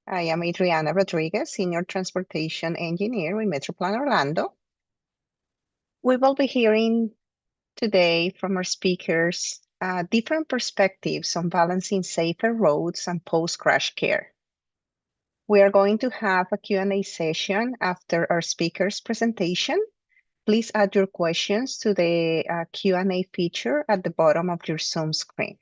I am Adriana Rodriguez, Senior Transportation Engineer with Metroplan Orlando. We will be hearing today from our speakers different perspectives on balancing safer roads and post-crash care. We are going to have a Q&A session after our speaker's presentation. Please add your questions to the Q&A feature at the bottom of your Zoom screen.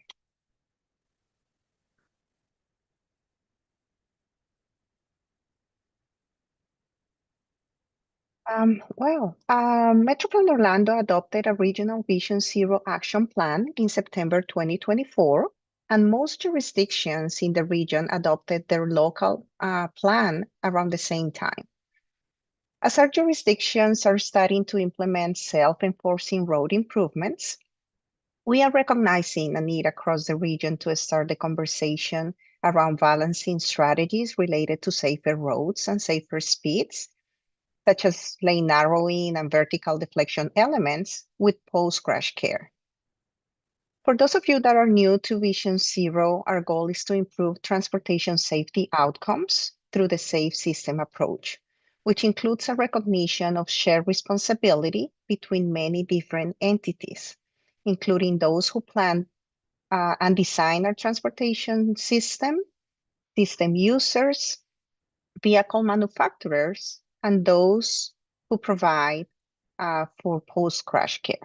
Metroplan Orlando adopted a Regional Vision Zero action plan in September 2024, and most jurisdictions in the region adopted their local plan around the same time. As our jurisdictions are starting to implement self-enforcing road improvements, we are recognizing a need across the region to start the conversation around balancing strategies related to safer roads and safer speeds, such as lane narrowing and vertical deflection elements with post-crash care. For those of you that are new to Vision Zero, our goal is to improve transportation safety outcomes through the safe system approach, which includes a recognition of shared responsibility between many different entities, including those who plan and design our transportation system users, vehicle manufacturers, and those who provide for post-crash care.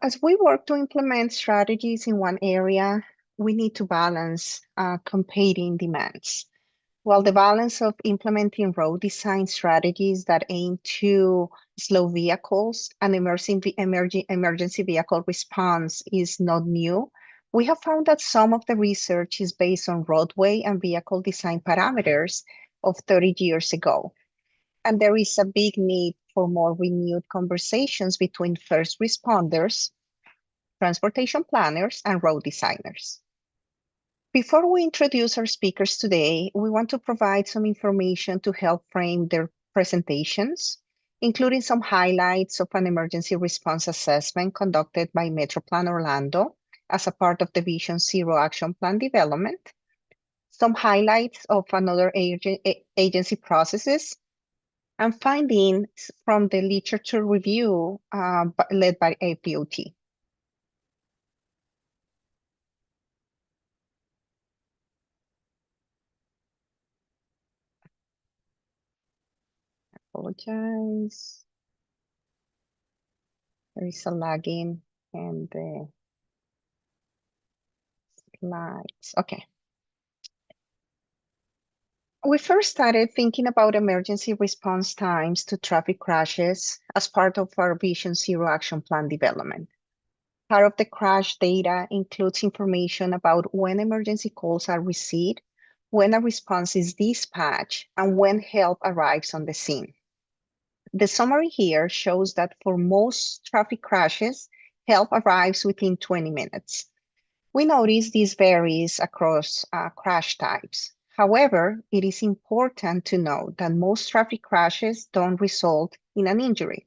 As we work to implement strategies in one area, we need to balance competing demands. While the balance of implementing road design strategies that aim to slow vehicles and emergency vehicle response is not new, we have found that some of the research is based on roadway and vehicle design parameters of 30 years ago. And there is a big need for more renewed conversations between first responders, transportation planners, and road designers. Before we introduce our speakers today, we want to provide some information to help frame their presentations, including some highlights of an emergency response assessment conducted by Metroplan Orlando as a part of the Vision Zero Action Plan development, some highlights of another agency processes, and findings from the literature review led by APOT. Apologize. There is a lagging in the slides. Okay. We first started thinking about emergency response times to traffic crashes as part of our Vision Zero Action Plan development. Part of the crash data includes information about when emergency calls are received, when a response is dispatched, and when help arrives on the scene. The summary here shows that for most traffic crashes, help arrives within 20 minutes. We notice this varies across crash types. However, it is important to note that most traffic crashes don't result in an injury.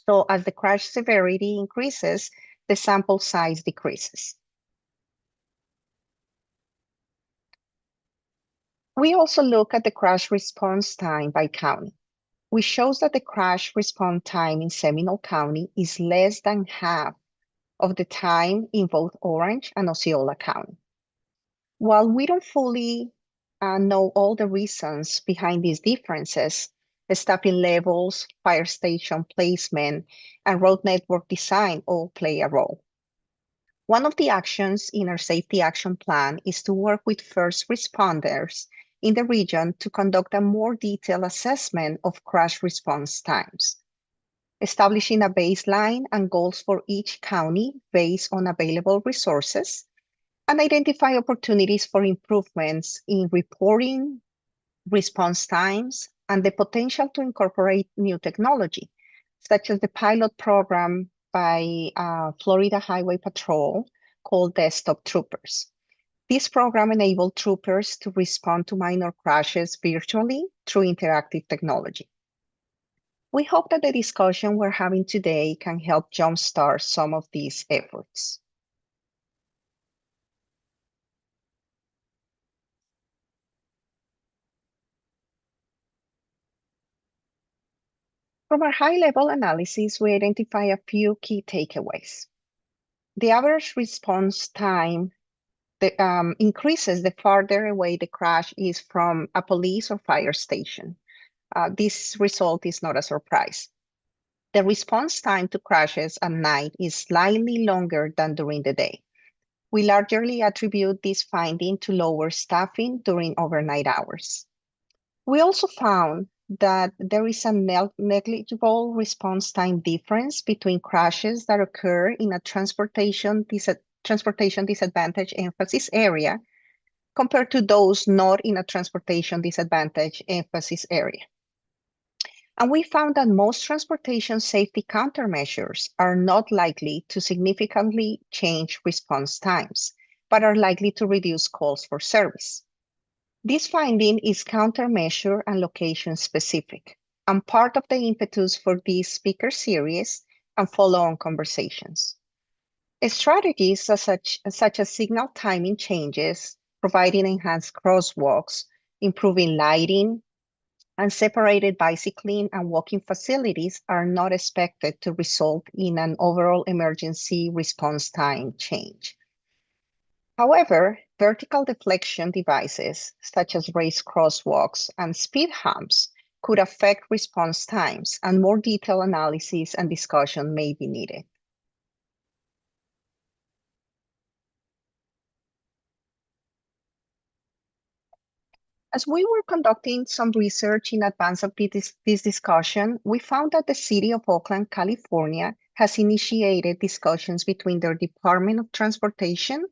So as the crash severity increases, the sample size decreases. We also look at the crash response time by county, which shows that the crash response time in Seminole County is less than half of the time in both Orange and Osceola County. While we don't fully know all the reasons behind these differences, the staffing levels, fire station placement, and road network design all play a role. One of the actions in our safety action plan is to work with first responders in the region to conduct a more detailed assessment of crash response times, establishing a baseline and goals for each county based on available resources, and identify opportunities for improvements in reporting, response times, and the potential to incorporate new technology, such as the pilot program by Florida Highway Patrol called Desktop Troopers. This program enabled troopers to respond to minor crashes virtually through interactive technology. We hope that the discussion we're having today can help jumpstart some of these efforts. From our high-level analysis, we identify a few key takeaways. The average response time increases the farther away the crash is from a police or fire station. This result is not a surprise. The response time to crashes at night is slightly longer than during the day. We largely attribute this finding to lower staffing during overnight hours. We also found that there is a negligible response time difference between crashes that occur in a transportation disadvantage emphasis area compared to those not in a transportation disadvantage emphasis area. And we found that most transportation safety countermeasures are not likely to significantly change response times, but are likely to reduce calls for service. This finding is countermeasure and location specific, and part of the impetus for this speaker series and follow-on conversations. Strategies such as signal timing changes, providing enhanced crosswalks, improving lighting, and separated bicycling and walking facilities are not expected to result in an overall emergency response time change. However, vertical deflection devices, such as raised crosswalks and speed humps, could affect response times, and more detailed analysis and discussion may be needed. As we were conducting some research in advance of this discussion, we found that the city of Oakland, California, has initiated discussions between their Department of Transportation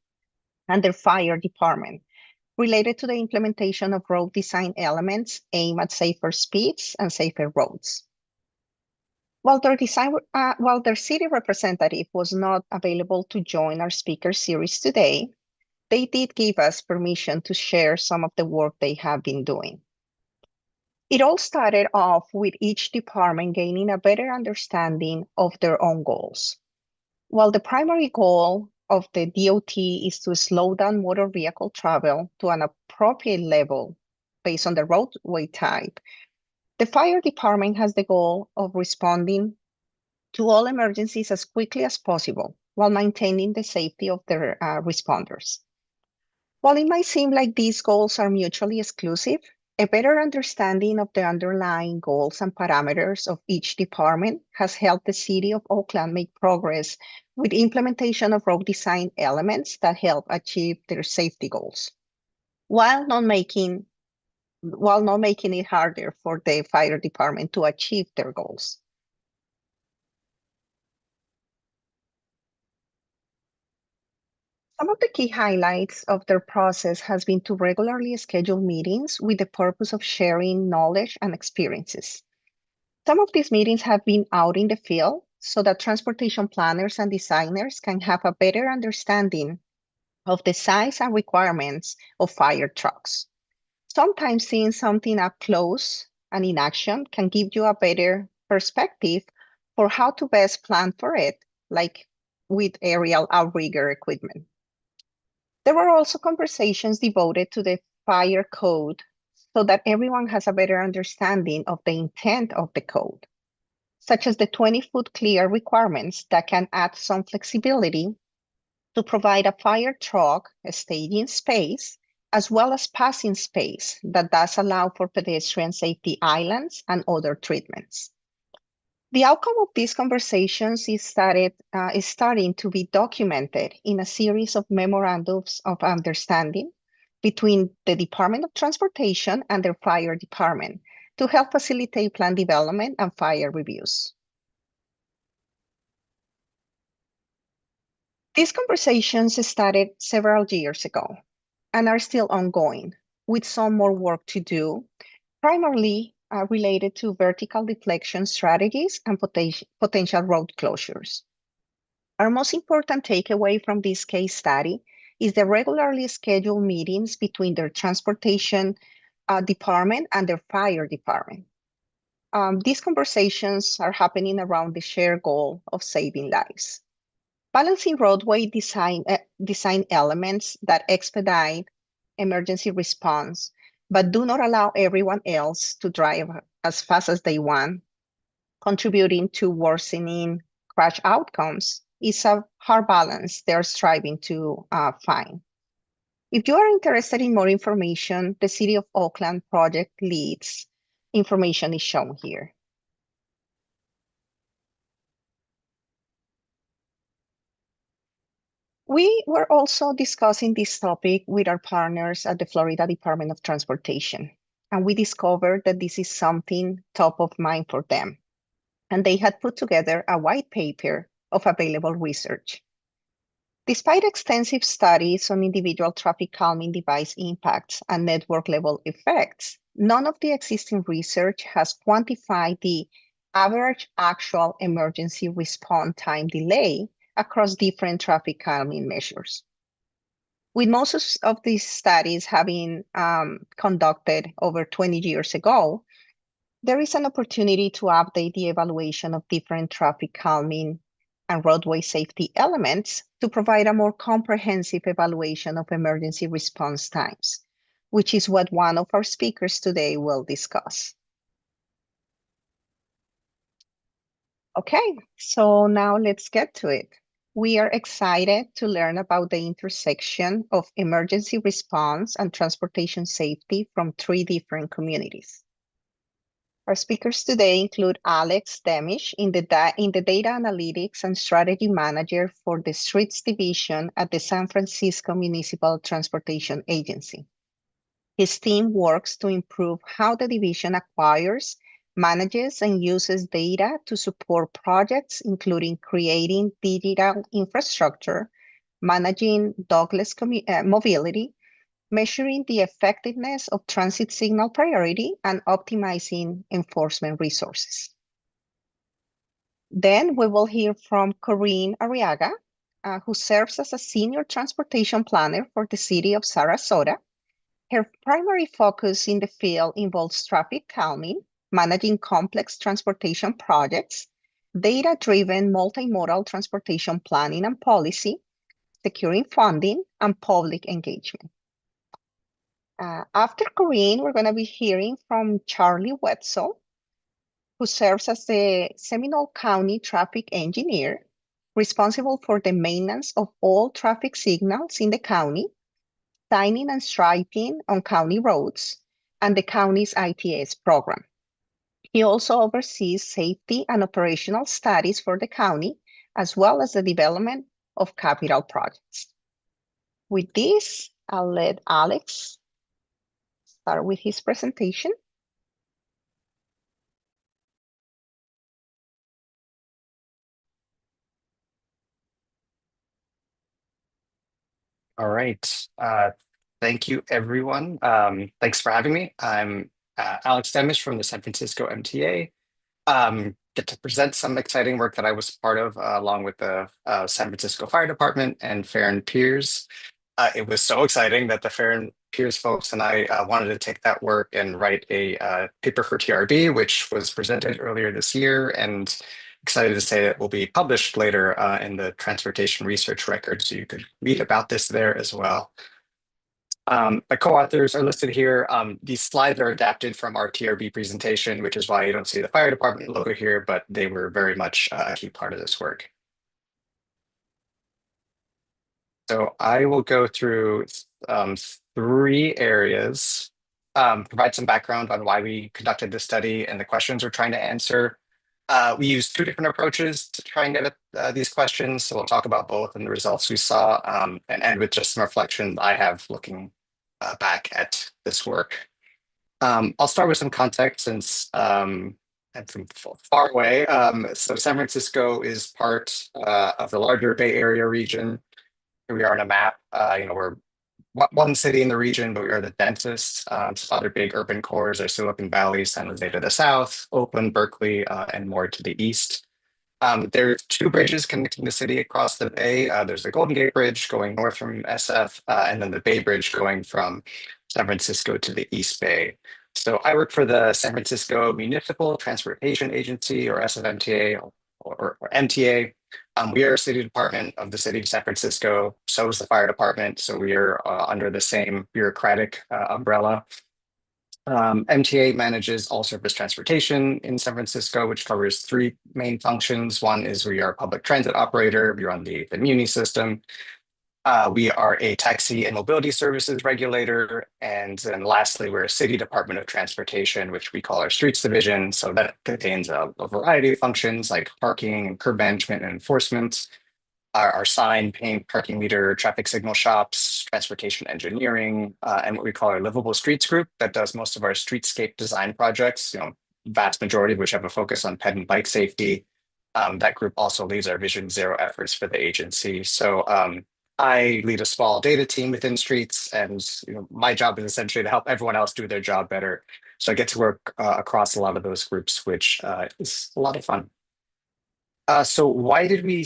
and their fire department related to the implementation of road design elements aimed at safer speeds and safer roads. While their city representative was not available to join our speaker series today, they did give us permission to share some of the work they have been doing. It all started off with each department gaining a better understanding of their own goals. While the primary goal of the DOT is to slow down motor vehicle travel to an appropriate level based on the roadway type, the fire department has the goal of responding to all emergencies as quickly as possible while maintaining the safety of their responders. While it might seem like these goals are mutually exclusive, a better understanding of the underlying goals and parameters of each department has helped the city of Oakland make progress with implementation of road design elements that help achieve their safety goals, while not making it harder for the fire department to achieve their goals. Some of the key highlights of their process has been to regularly schedule meetings with the purpose of sharing knowledge and experiences. Some of these meetings have been out in the field so that transportation planners and designers can have a better understanding of the size and requirements of fire trucks. Sometimes seeing something up close and in action can give you a better perspective for how to best plan for it, like with aerial outrigger equipment. There were also conversations devoted to the fire code so that everyone has a better understanding of the intent of the code, such as the 20-foot clear requirements that can add some flexibility to provide a fire truck a staging space, as well as passing space that does allow for pedestrian safety islands and other treatments. The outcome of these conversations is starting to be documented in a series of memorandums of understanding between the Department of Transportation and their fire department to help facilitate plan development and fire reviews. These conversations started several years ago and are still ongoing, with some more work to do, primarily related to vertical deflection strategies and potential road closures. Our most important takeaway from this case study is the regularly scheduled meetings between their transportation department and their fire department. These conversations are happening around the shared goal of saving lives. Balancing roadway design elements that expedite emergency response, but do not allow everyone else to drive as fast as they want, contributing to worsening crash outcomes, is a hard balance they're striving to find. If you are interested in more information, the City of Oakland project leads information is shown here. We were also discussing this topic with our partners at the Florida Department of Transportation, and we discovered that this is something top of mind for them. And they had put together a white paper of available research. Despite extensive studies on individual traffic calming device impacts and network level effects, none of the existing research has quantified the average actual emergency response time delay across different traffic calming measures. With most of these studies having conducted over 20 years ago, there is an opportunity to update the evaluation of different traffic calming and roadway safety elements to provide a more comprehensive evaluation of emergency response times, which is what one of our speakers today will discuss. Okay, so now let's get to it. We are excited to learn about the intersection of emergency response and transportation safety from 3 different communities. Our speakers today include Alex Demish, in the Data Analytics and Strategy Manager for the Streets Division at the San Francisco Municipal Transportation Agency. His team works to improve how the division acquires, manages, and uses data to support projects, including creating digital infrastructure, managing dockless mobility, measuring the effectiveness of transit signal priority, and optimizing enforcement resources. Then we will hear from Corinne Arriaga, who serves as a senior transportation planner for the city of Sarasota. Her primary focus in the field involves traffic calming, managing complex transportation projects, data-driven multimodal transportation planning and policy, securing funding, and public engagement. After Corinne, we're going to be hearing from Charlie Wetzel, who serves as the Seminole County traffic engineer, responsible for the maintenance of all traffic signals in the county, signing and striping on county roads, and the county's ITS program. He also oversees safety and operational studies for the county, as well as the development of capital projects. With this, I'll let Alex start with his presentation. All right. Thank you, everyone. Thanks for having me. I'm Alex Demish from the San Francisco MTA. Get to present some exciting work that I was part of along with the San Francisco Fire Department and Farron Piers. It was so exciting that the Farron Piers folks and I wanted to take that work and write a paper for TRB, which was presented earlier this year, and excited to say it will be published later in the Transportation Research Record, so you could read about this there as well. My co-authors are listed here. These slides are adapted from our TRB presentation, which is why you don't see the fire department logo here, but they were very much a key part of this work. So I will go through 3 areas, provide some background on why we conducted this study and the questions we're trying to answer. We used 2 different approaches to try and get at these questions, so we'll talk about both and the results we saw, and end with just some reflections I have looking back at this work. I'll start with some context since I'm from far away. So San Francisco is part of the larger Bay Area region. Here we are on a map. We're one city in the region, but we are the densest. So other big urban cores are Silicon Valley, San Jose to the south, Oakland, Berkeley, and more to the east. There are 2 bridges connecting the city across the bay. There's the Golden Gate Bridge going north from SF, and then the Bay Bridge going from San Francisco to the East Bay. So I work for the San Francisco Municipal Transportation Agency, or SFMTA, or MTA. We are a city department of the city of San Francisco. So is the fire department. So we are under the same bureaucratic umbrella. MTA manages all surface transportation in San Francisco, which covers three main functions. One is we are a public transit operator. We run the Muni system. We are a taxi and mobility services regulator. And then lastly, we're a city department of transportation, which we call our streets division. So that contains a variety of functions like parking and curb management and enforcement, our sign, paint, parking meter, traffic signal shops, transportation engineering, and what we call our livable streets group that does most of our streetscape design projects, vast majority of which have a focus on ped and bike safety. That group also leads our Vision Zero efforts for the agency. So I lead a small data team within Streets, and my job is essentially to help everyone else do their job better. So I get to work across a lot of those groups, which is a lot of fun. So why did we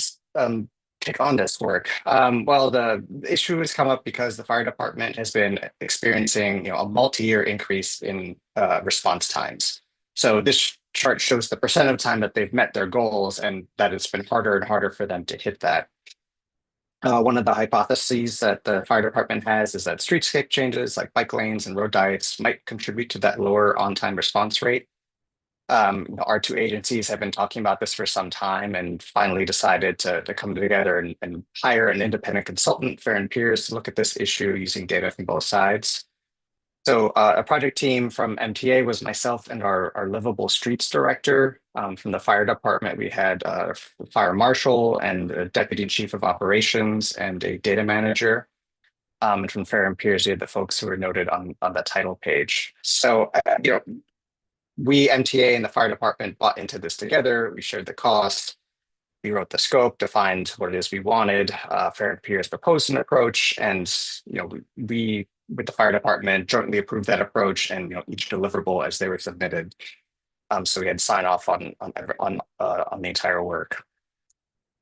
take on this work? Well, the issue has come up because the fire department has been experiencing a multi-year increase in response times. So this chart shows the percent of time that they've met their goals and that it's been harder and harder for them to hit that. One of the hypotheses that the fire department has is that streetscape changes like bike lanes and road diets might contribute to that lower on-time response rate. Our two agencies have been talking about this for some time and finally decided to come together and hire an independent consultant, Fair and Peers, to look at this issue using data from both sides. So a project team from MTA was myself and our Livable Streets director. From the fire department, we had a fire marshal and a deputy chief of operations and a data manager. And from Fair and Peers, we had the folks who were noted on the title page. So, we, MTA and the fire department, bought into this together. We shared the cost. We wrote the scope, defined what it is we wanted. Fair and Peers proposed an approach, and we with the fire department jointly approved that approach, and each deliverable as they were submitted. So we had sign off on the entire work.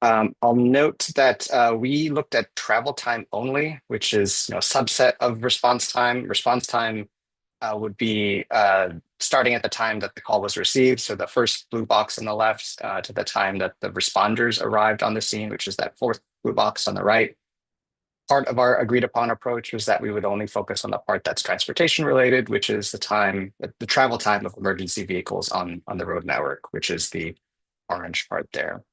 I'll note that we looked at travel time only, which is a subset of response time. Response time would be starting at the time that the call was received. So the first blue box on the left to the time that the responders arrived on the scene, which is that fourth blue box on the right. Part of our agreed upon approach was that we would only focus on the part that's transportation related, which is the travel time of emergency vehicles on the road network, which is the orange part there.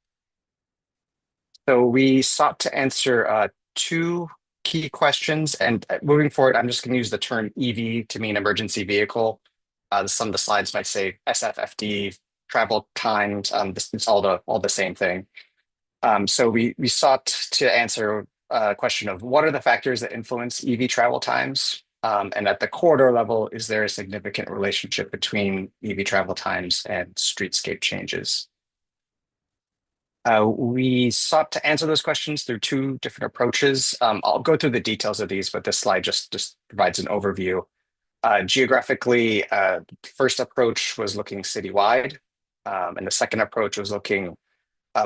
So we sought to answer two key questions, and moving forward, I'm just going to use the term EV to mean emergency vehicle. Some of the slides might say SFFD, travel times. It's all the same thing. So we sought to answer a question of what are the factors that influence EV travel times, and at the corridor level, is there a significant relationship between EV travel times and streetscape changes? We sought to answer those questions through two different approaches. I'll go through the details of these, but this slide just provides an overview. Geographically, the first approach was looking citywide, and the second approach was looking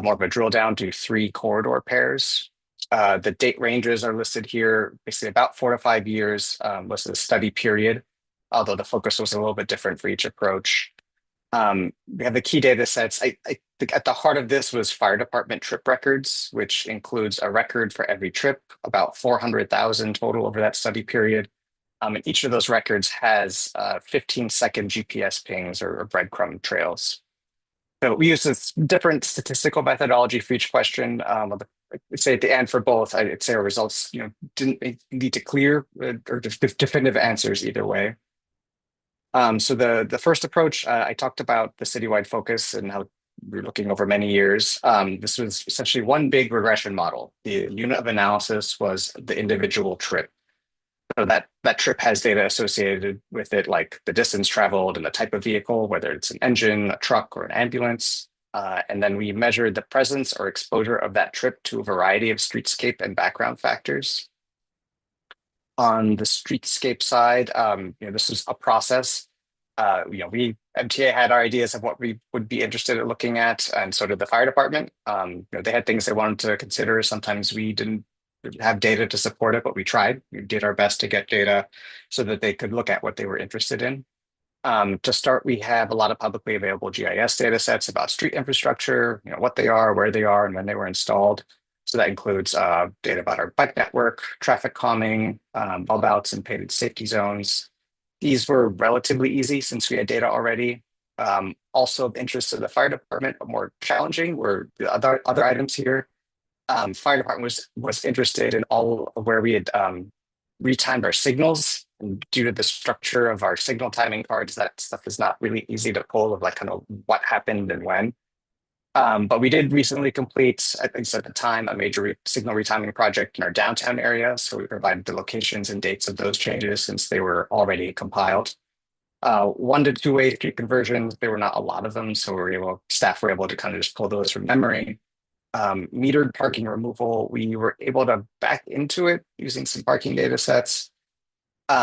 more of a drill down to 3 corridor pairs. The date ranges are listed here. Basically, about 4 to 5 years was the study period, although the focus was a little bit different for each approach. We have the key data sets. I think at the heart of this was fire department trip records, which includes a record for every trip, about 400,000 total over that study period. And each of those records has 15-second GPS pings or breadcrumb trails. So we use this different statistical methodology for each question. I'd say at the end for both, I'd say our results didn't need to clear or definitive answers either way. So the first approach, I talked about the citywide focus and how we were looking over many years. This was essentially one big regression model. The unit of analysis was the individual trip. So that trip has data associated with it, like the distance traveled and the type of vehicle, whether it's an engine, a truck, or an ambulance. And then we measured the presence or exposure of that trip to a variety of streetscape and background factors. On the streetscape side, this is a process. We MTA had our ideas of what we would be interested in looking at, and so did the fire department. They had things they wanted to consider. Sometimes we didn't have data to support it, but we tried. We did our best to get data so that they could look at what they were interested in. To start, we have a lot of publicly available GIS data sets about street infrastructure, what they are, where they are, and when they were installed. So that includes data about our bike network, traffic calming, bulb outs, and painted safety zones. These were relatively easy since we had data already. Also of interest to the fire department, but more challenging were the other items here. Fire department was interested in all of where we had retimed our signals. And due to the structure of our signal timing cards, that stuff is not really easy to pull of like kind of what happened and when. But we did recently complete, at least at the time, a major signal retiming project in our downtown area. So we provided the locations and dates of those changes since they were already compiled. 1 to 2 way street conversions, there were not a lot of them. So staff were able to kind of just pull those from memory. Metered parking removal, we were able to back into it using some parking data sets.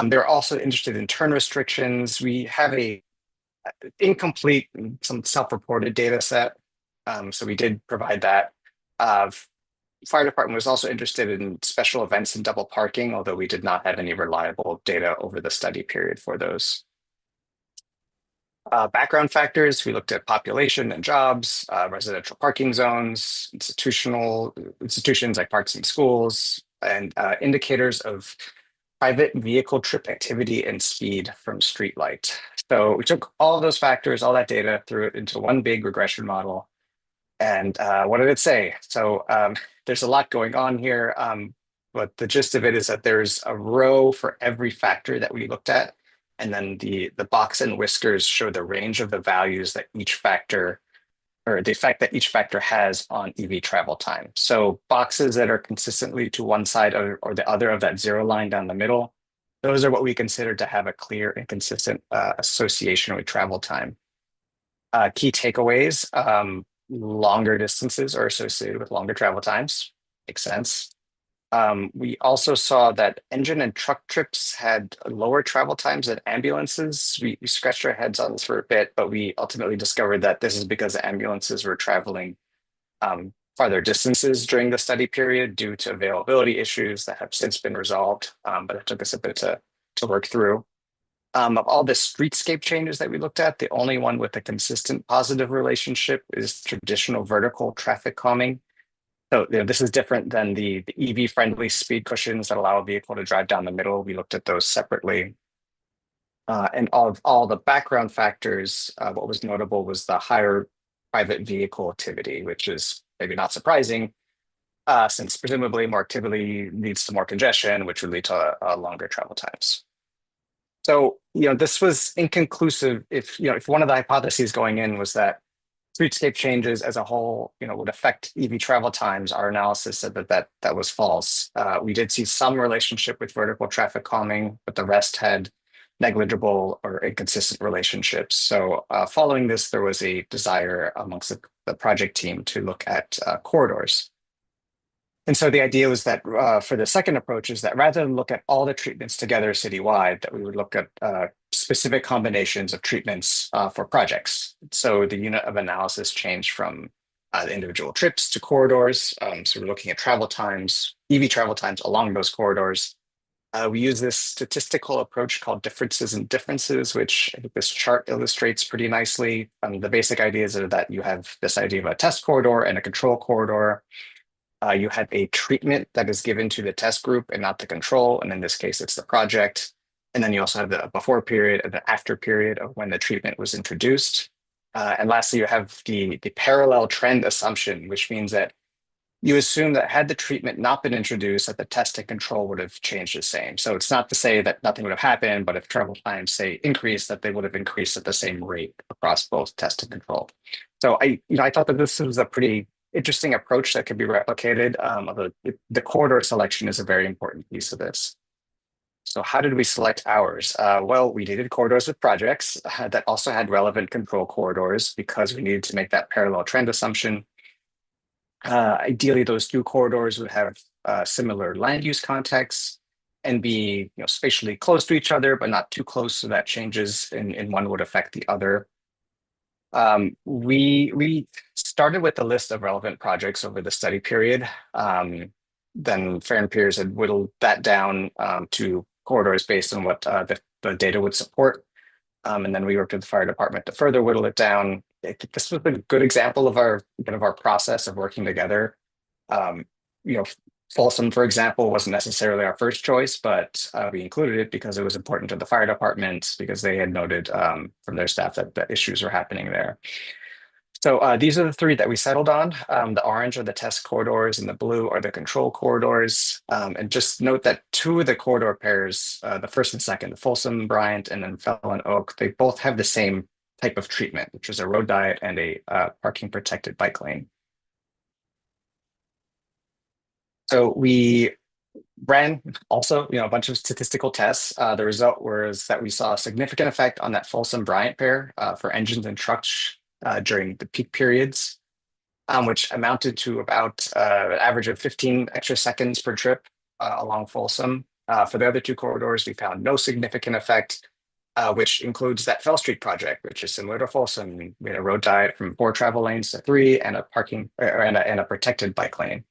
They're also interested in turn restrictions. We have a incomplete, some self-reported data set. So we did provide that. Fire department was also interested in special events and double parking, although we did not have any reliable data over the study period for those. Background factors, we looked at population and jobs, residential parking zones, institutions like parks and schools, and indicators of private vehicle trip activity and speed from streetlight. So we took all of those factors, all that data, threw it into one big regression model. And what did it say? So there's a lot going on here, but the gist of it is that there's a row for every factor that we looked at. And then the box and whiskers show the range of the values that each factor, or the effect that each factor has on EV travel time. So boxes that are consistently to one side or the other of that zero line down the middle, those are what we consider to have a clear and consistent association with travel time. Key takeaways, longer distances are associated with longer travel times. Makes sense. We also saw that engine and truck trips had lower travel times than ambulances. We scratched our heads on this for a bit, but we ultimately discovered that this is because the ambulances were traveling farther distances during the study period due to availability issues that have since been resolved, but it took us a bit to work through. Of all the streetscape changes that we looked at, the only one with a consistent positive relationship is traditional vertical traffic calming. So this is different than the EV-friendly speed cushions that allow a vehicle to drive down the middle. We looked at those separately. And of all the background factors, what was notable was the higher private vehicle activity, which is maybe not surprising, since presumably more activity leads to more congestion, which would lead to longer travel times. So, this was inconclusive if one of the hypotheses going in was that streetscape changes as a whole, would affect EV travel times. Our analysis said that was false. We did see some relationship with vertical traffic calming, but the rest had negligible or inconsistent relationships. So following this, there was a desire amongst the project team to look at corridors. And so the idea was that for the second approach is that rather than look at all the treatments together citywide, that we would look at specific combinations of treatments for projects. So the unit of analysis changed from the individual trips to corridors. So we're looking at travel times, EV travel times along those corridors. We use this statistical approach called differences in differences, which I think this chart illustrates pretty nicely. The basic ideas are that you have this idea of a test corridor and a control corridor. You have a treatment that is given to the test group and not the control. And in this case, it's the project. And then you also have the before period and the after period of when the treatment was introduced. And lastly, you have the parallel trend assumption, which means that you assume that had the treatment not been introduced, that the test and control would have changed the same. So it's not to say that nothing would have happened, but if travel times say increased, that they would have increased at the same rate across both test and control. So I thought that this was a pretty interesting approach that could be replicated. Although the corridor selection is a very important piece of this. So how did we select ours? Well, we needed corridors with projects that also had relevant control corridors because we needed to make that parallel trend assumption. Ideally, those two corridors would have similar land use contexts and be spatially close to each other, but not too close so that changes in one would affect the other. We started with a list of relevant projects over the study period. Then Fair and Peers had whittled that down to corridors based on what the data would support. And then we worked with the fire department to further whittle it down. I think this was a good example of our kind of our process of working together. Um, you know, Folsom, for example, wasn't necessarily our first choice, but we included it because it was important to the fire department because they had noted from their staff that issues were happening there. So these are the three that we settled on. The orange are the test corridors and the blue are the control corridors. And just note that two of the corridor pairs, the first and second, the Folsom Bryant and then Felon Oak, they both have the same type of treatment, which is a road diet and a parking protected bike lane. So we ran also, a bunch of statistical tests. The result was that we saw a significant effect on that Folsom Bryant pair for engines and trucks during the peak periods, which amounted to about an average of 15 extra seconds per trip along Folsom. For the other two corridors, we found no significant effect, which includes that Fell Street project, which is similar to Folsom. We had a road diet from 4 travel lanes to 3 and a parking and a protected bike lane.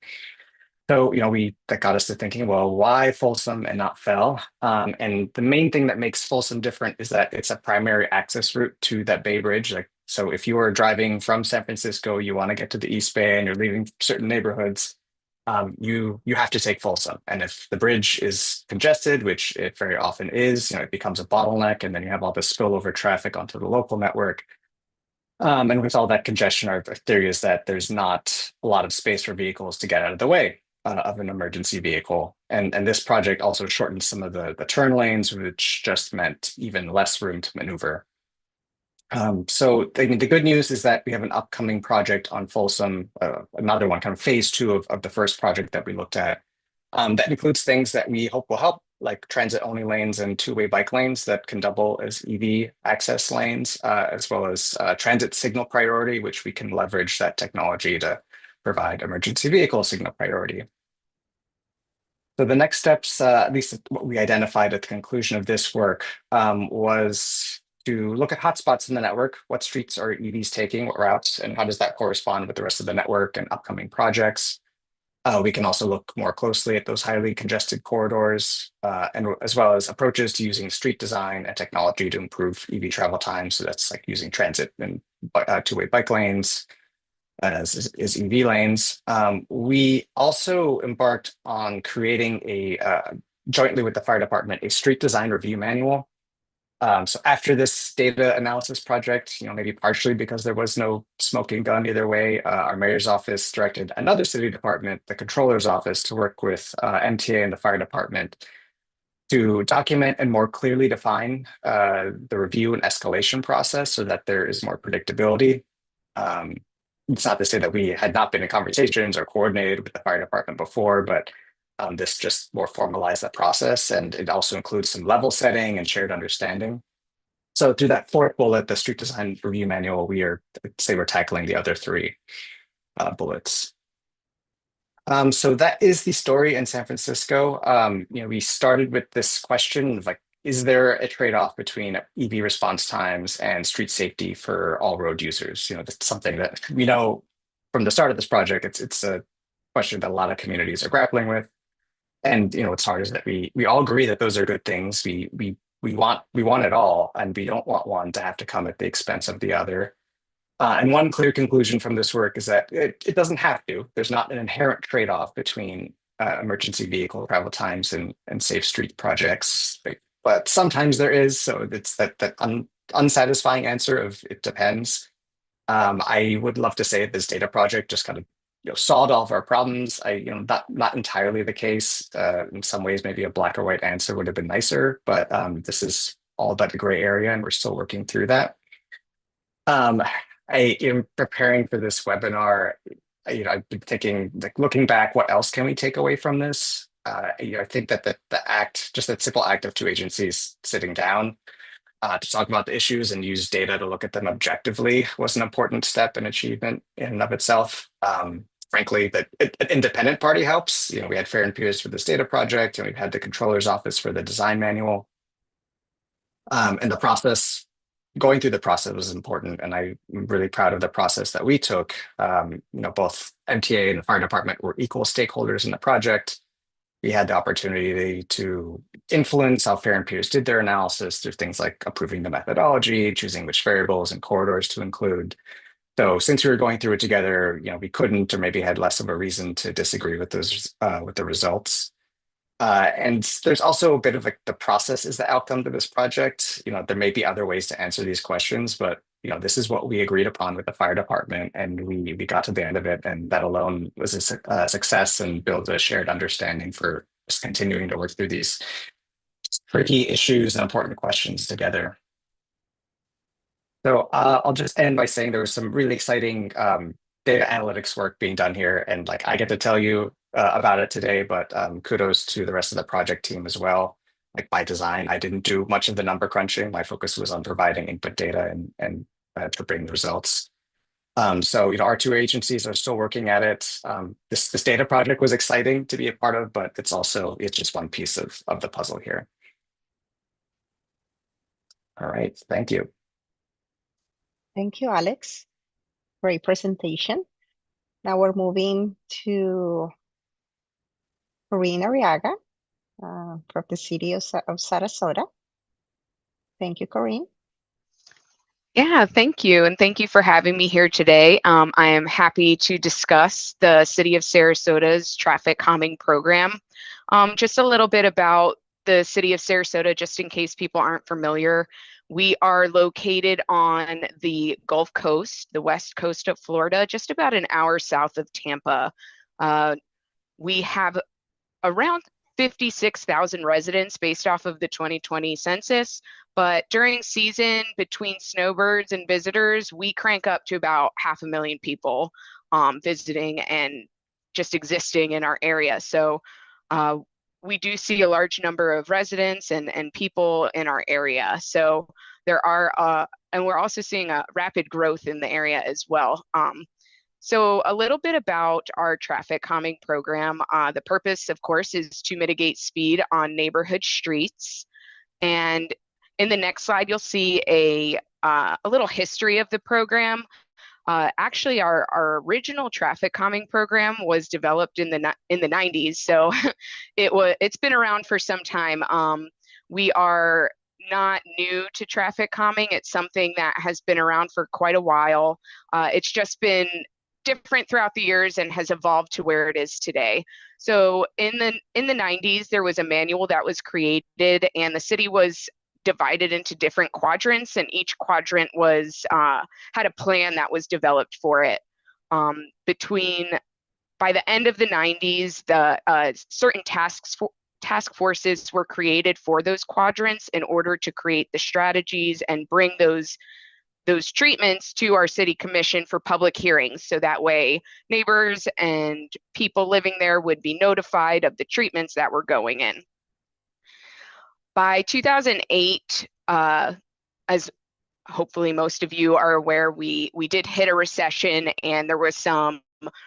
So, that got us to thinking, well, why Folsom and not Fell? And the main thing that makes Folsom different is that it's a primary access route to that Bay Bridge. So if you are driving from San Francisco, you want to get to the East Bay and you're leaving certain neighborhoods, you have to take Folsom. And if the bridge is congested, which it very often is, it becomes a bottleneck, and then you have all this spillover traffic onto the local network. And with all that congestion, our theory is that there's not a lot of space for vehicles to get out of the way of an emergency vehicle. And this project also shortened some of the turn lanes, which just meant even less room to maneuver. So the good news is that we have an upcoming project on Folsom, another one, kind of phase 2 of the first project that we looked at. That includes things that we hope will help, like transit-only lanes and two-way bike lanes that can double as EV access lanes, as well as transit signal priority, which we can leverage that technology to provide emergency vehicle signal priority. So the next steps, at least what we identified at the conclusion of this work, was to look at hotspots in the network. What streets are EVs taking, what routes, and how does that correspond with the rest of the network and upcoming projects? We can also look more closely at those highly congested corridors, and as well as approaches to using street design and technology to improve EV travel time. So that's like using transit and two-way bike lanes as EV lanes. We also embarked on creating jointly with the fire department, a street design review manual. So after this data analysis project, maybe partially because there was no smoking gun either way, our mayor's office directed another city department, the controller's office, to work with MTA and the fire department to document and more clearly define the review and escalation process so that there is more predictability. It's not to say that we had not been in conversations or coordinated with the fire department before, but this just more formalized that process, and it also includes some level setting and shared understanding. So through that 4th bullet, the street design review manual, we're tackling the other 3 bullets. So that is the story in San Francisco. We started with this question of is there a trade-off between EV response times and street safety for all road users? That's something that we know from the start of this project. It's a question that a lot of communities are grappling with. And what's hard is that we all agree that those are good things. We want it all, and we don't want one to have to come at the expense of the other. And one clear conclusion from this work is that it doesn't have to. There's not an inherent trade-off between emergency vehicle travel times and safe street projects, but sometimes there is. So it's that unsatisfying answer of it depends. I would love to say this data project just kind of solved all of our problems. Not entirely the case. In some ways, maybe a black or white answer would have been nicer, but this is all about the gray area, and we're still working through that. In preparing for this webinar, I've been thinking, looking back, what else can we take away from this? I think that just that simple act of 2 agencies sitting down to talk about the issues and use data to look at them objectively was an important step and achievement in and of itself. Frankly, that an independent party helps. We had Fair and Peers for this data project, and we've had the controller's office for the design manual. And the process, going through the process was important, and I'm really proud of the process that we took. Both MTA and the fire department were equal stakeholders in the project. We had the opportunity to influence how fair and peers did their analysis through things like approving the methodology, choosing which variables and corridors to include. So since we were going through it together, we couldn't or maybe had less of a reason to disagree with those with the results. And there's also a bit of like the process is the outcome to this project. There may be other ways to answer these questions, but this is what we agreed upon with the fire department, and we got to the end of it, and that alone was a success and builds a shared understanding for just continuing to work through these tricky issues and important questions together. So I'll just end by saying there was some really exciting data analytics work being done here, and like I get to tell you about it today, but kudos to the rest of the project team as well. Like by design, I didn't do much of the number crunching. My focus was on providing input data and interpreting the results. So our two agencies are still working at it. This data project was exciting to be a part of, but it's just one piece of the puzzle here. All right, thank you. Thank you, Alex. Great presentation. Now we're moving to Corinne Arriaga from the city of Sarasota. Thank you, Corinne. Yeah, thank you. And thank you for having me here today. I am happy to discuss the City of Sarasota's traffic calming program. Just a little bit about the City of Sarasota, just in case people aren't familiar. We are located on the Gulf Coast, the west coast of Florida, just about an hour south of Tampa. We have around 56,000 residents based off of the 2020 census, but during season, between snowbirds and visitors, we crank up to about 500,000 people visiting and just existing in our area. So we do see a large number of residents and people in our area. So there are, and we're also seeing a rapid growth in the area as well. So a little bit about our traffic calming program. The purpose, of course, is to mitigate speed on neighborhood streets. And in the next slide, you'll see a little history of the program. Actually, our original traffic calming program was developed in the 90s, so it's been around for some time. We are not new to traffic calming. It's something that has been around for quite a while. It's just been different throughout the years and has evolved to where it is today. So in the 90s, there was a manual that was created, and the city was divided into different quadrants, and each quadrant was had a plan that was developed for it. By the end of the 90s, the certain task forces were created for those quadrants in order to create the strategies and bring those treatments to our city commission for public hearings. So that way neighbors and people living there would be notified of the treatments that were going in. By 2008, as hopefully most of you are aware, we did hit a recession, and there was some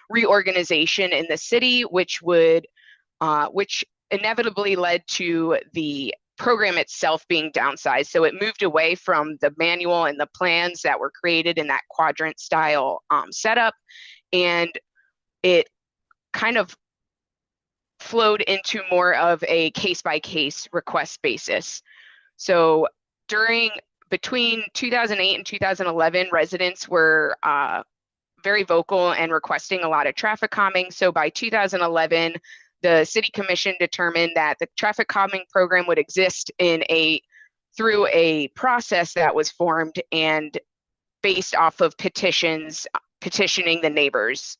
reorganization in the city, which inevitably led to the program itself being downsized. So it moved away from the manual and the plans that were created in that quadrant style setup, and it kind of flowed into more of a case-by-case request basis. So between 2008 and 2011, residents were very vocal and requesting a lot of traffic calming. So by 2011, the city commission determined that the traffic calming program would exist through a process that was formed and based off of petitioning the neighbors.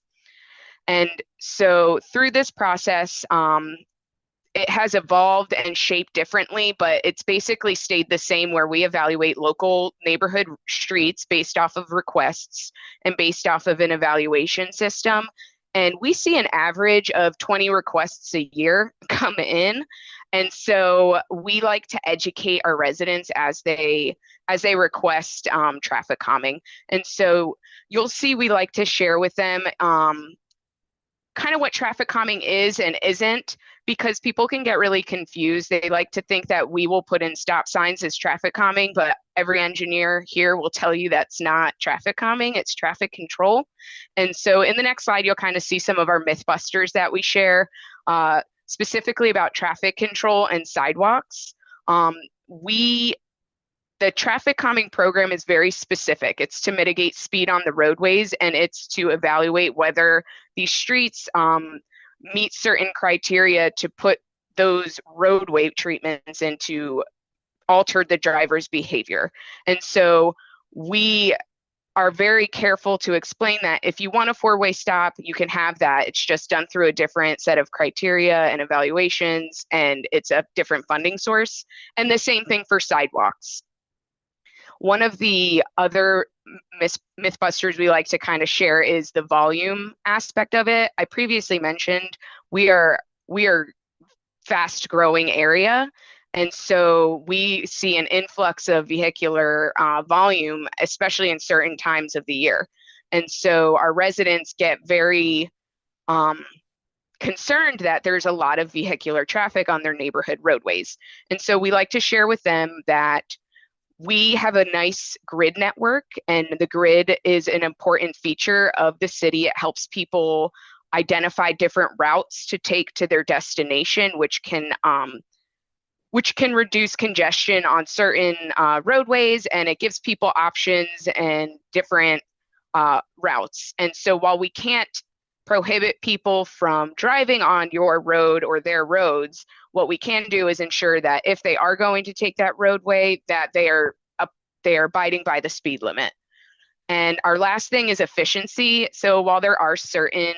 And so through this process, it has evolved and shaped differently, but it's basically stayed the same, where we evaluate local neighborhood streets based off of requests and based off of an evaluation system. And we see an average of 20 requests a year come in. And so we like to educate our residents as they request traffic calming. And so you'll see we like to share with them kind of what traffic calming is and isn't, because people can get really confused. They like to think that we will put in stop signs as traffic calming, but every engineer here will tell you that's not traffic calming, it's traffic control. And so in the next slide, you'll kind of see some of our myth busters that we share. specifically about traffic control and sidewalks. The traffic calming program is very specific. It's to mitigate speed on the roadways, and it's to evaluate whether these streets meet certain criteria to put those roadway treatments in to alter the driver's behavior. And so we are very careful to explain that if you want a four-way stop, you can have that. It's just done through a different set of criteria and evaluations, and it's a different funding source. And the same thing for sidewalks. One of the other mythbusters we like to kind of share is the volume aspect of it. I previously mentioned we are fast growing area. And so we see an influx of vehicular volume, especially in certain times of the year. And so our residents get very concerned that there's a lot of vehicular traffic on their neighborhood roadways. And so we like to share with them that we have a nice grid network, and the grid is an important feature of the city. It helps people identify different routes to take to their destination, which can reduce congestion on certain roadways, and it gives people options and different routes. And so while we can't prohibit people from driving on your road or their roads, what we can do is ensure that if they are going to take that roadway, that they are abiding by the speed limit. And our last thing is efficiency. So while there are certain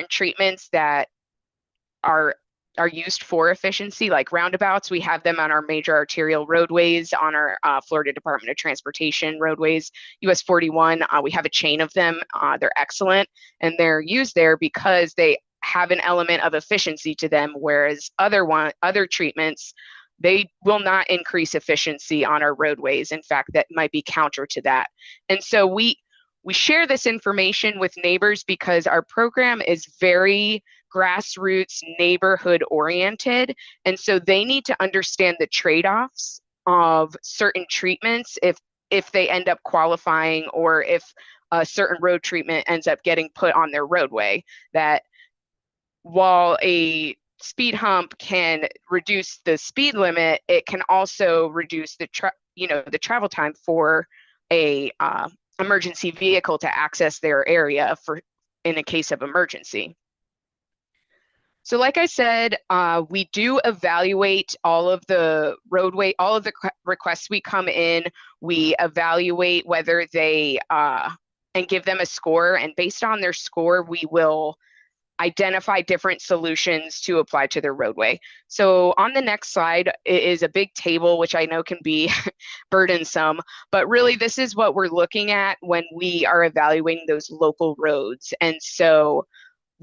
treatments that are used for efficiency, like roundabouts, we have them on our major arterial roadways, on our Florida Department of Transportation roadways. US 41, we have a chain of them. They're excellent, and they're used there because they have an element of efficiency to them, whereas other treatments, they will not increase efficiency on our roadways. In fact, that might be counter to that. And so we share this information with neighbors because our program is very grassroots, neighborhood oriented. And so they need to understand the trade-offs of certain treatments if they end up qualifying, or if a certain road treatment ends up getting put on their roadway. That while a speed hump can reduce the speed limit, it can also reduce the travel time for a emergency vehicle to access their area in a case of emergency. So like I said, we do evaluate all of the requests we come in. We evaluate whether they, and give them a score. And based on their score, we will identify different solutions to apply to their roadway. So on the next slide is a big table, which I know can be burdensome, but really this is what we're looking at when we are evaluating those local roads. And so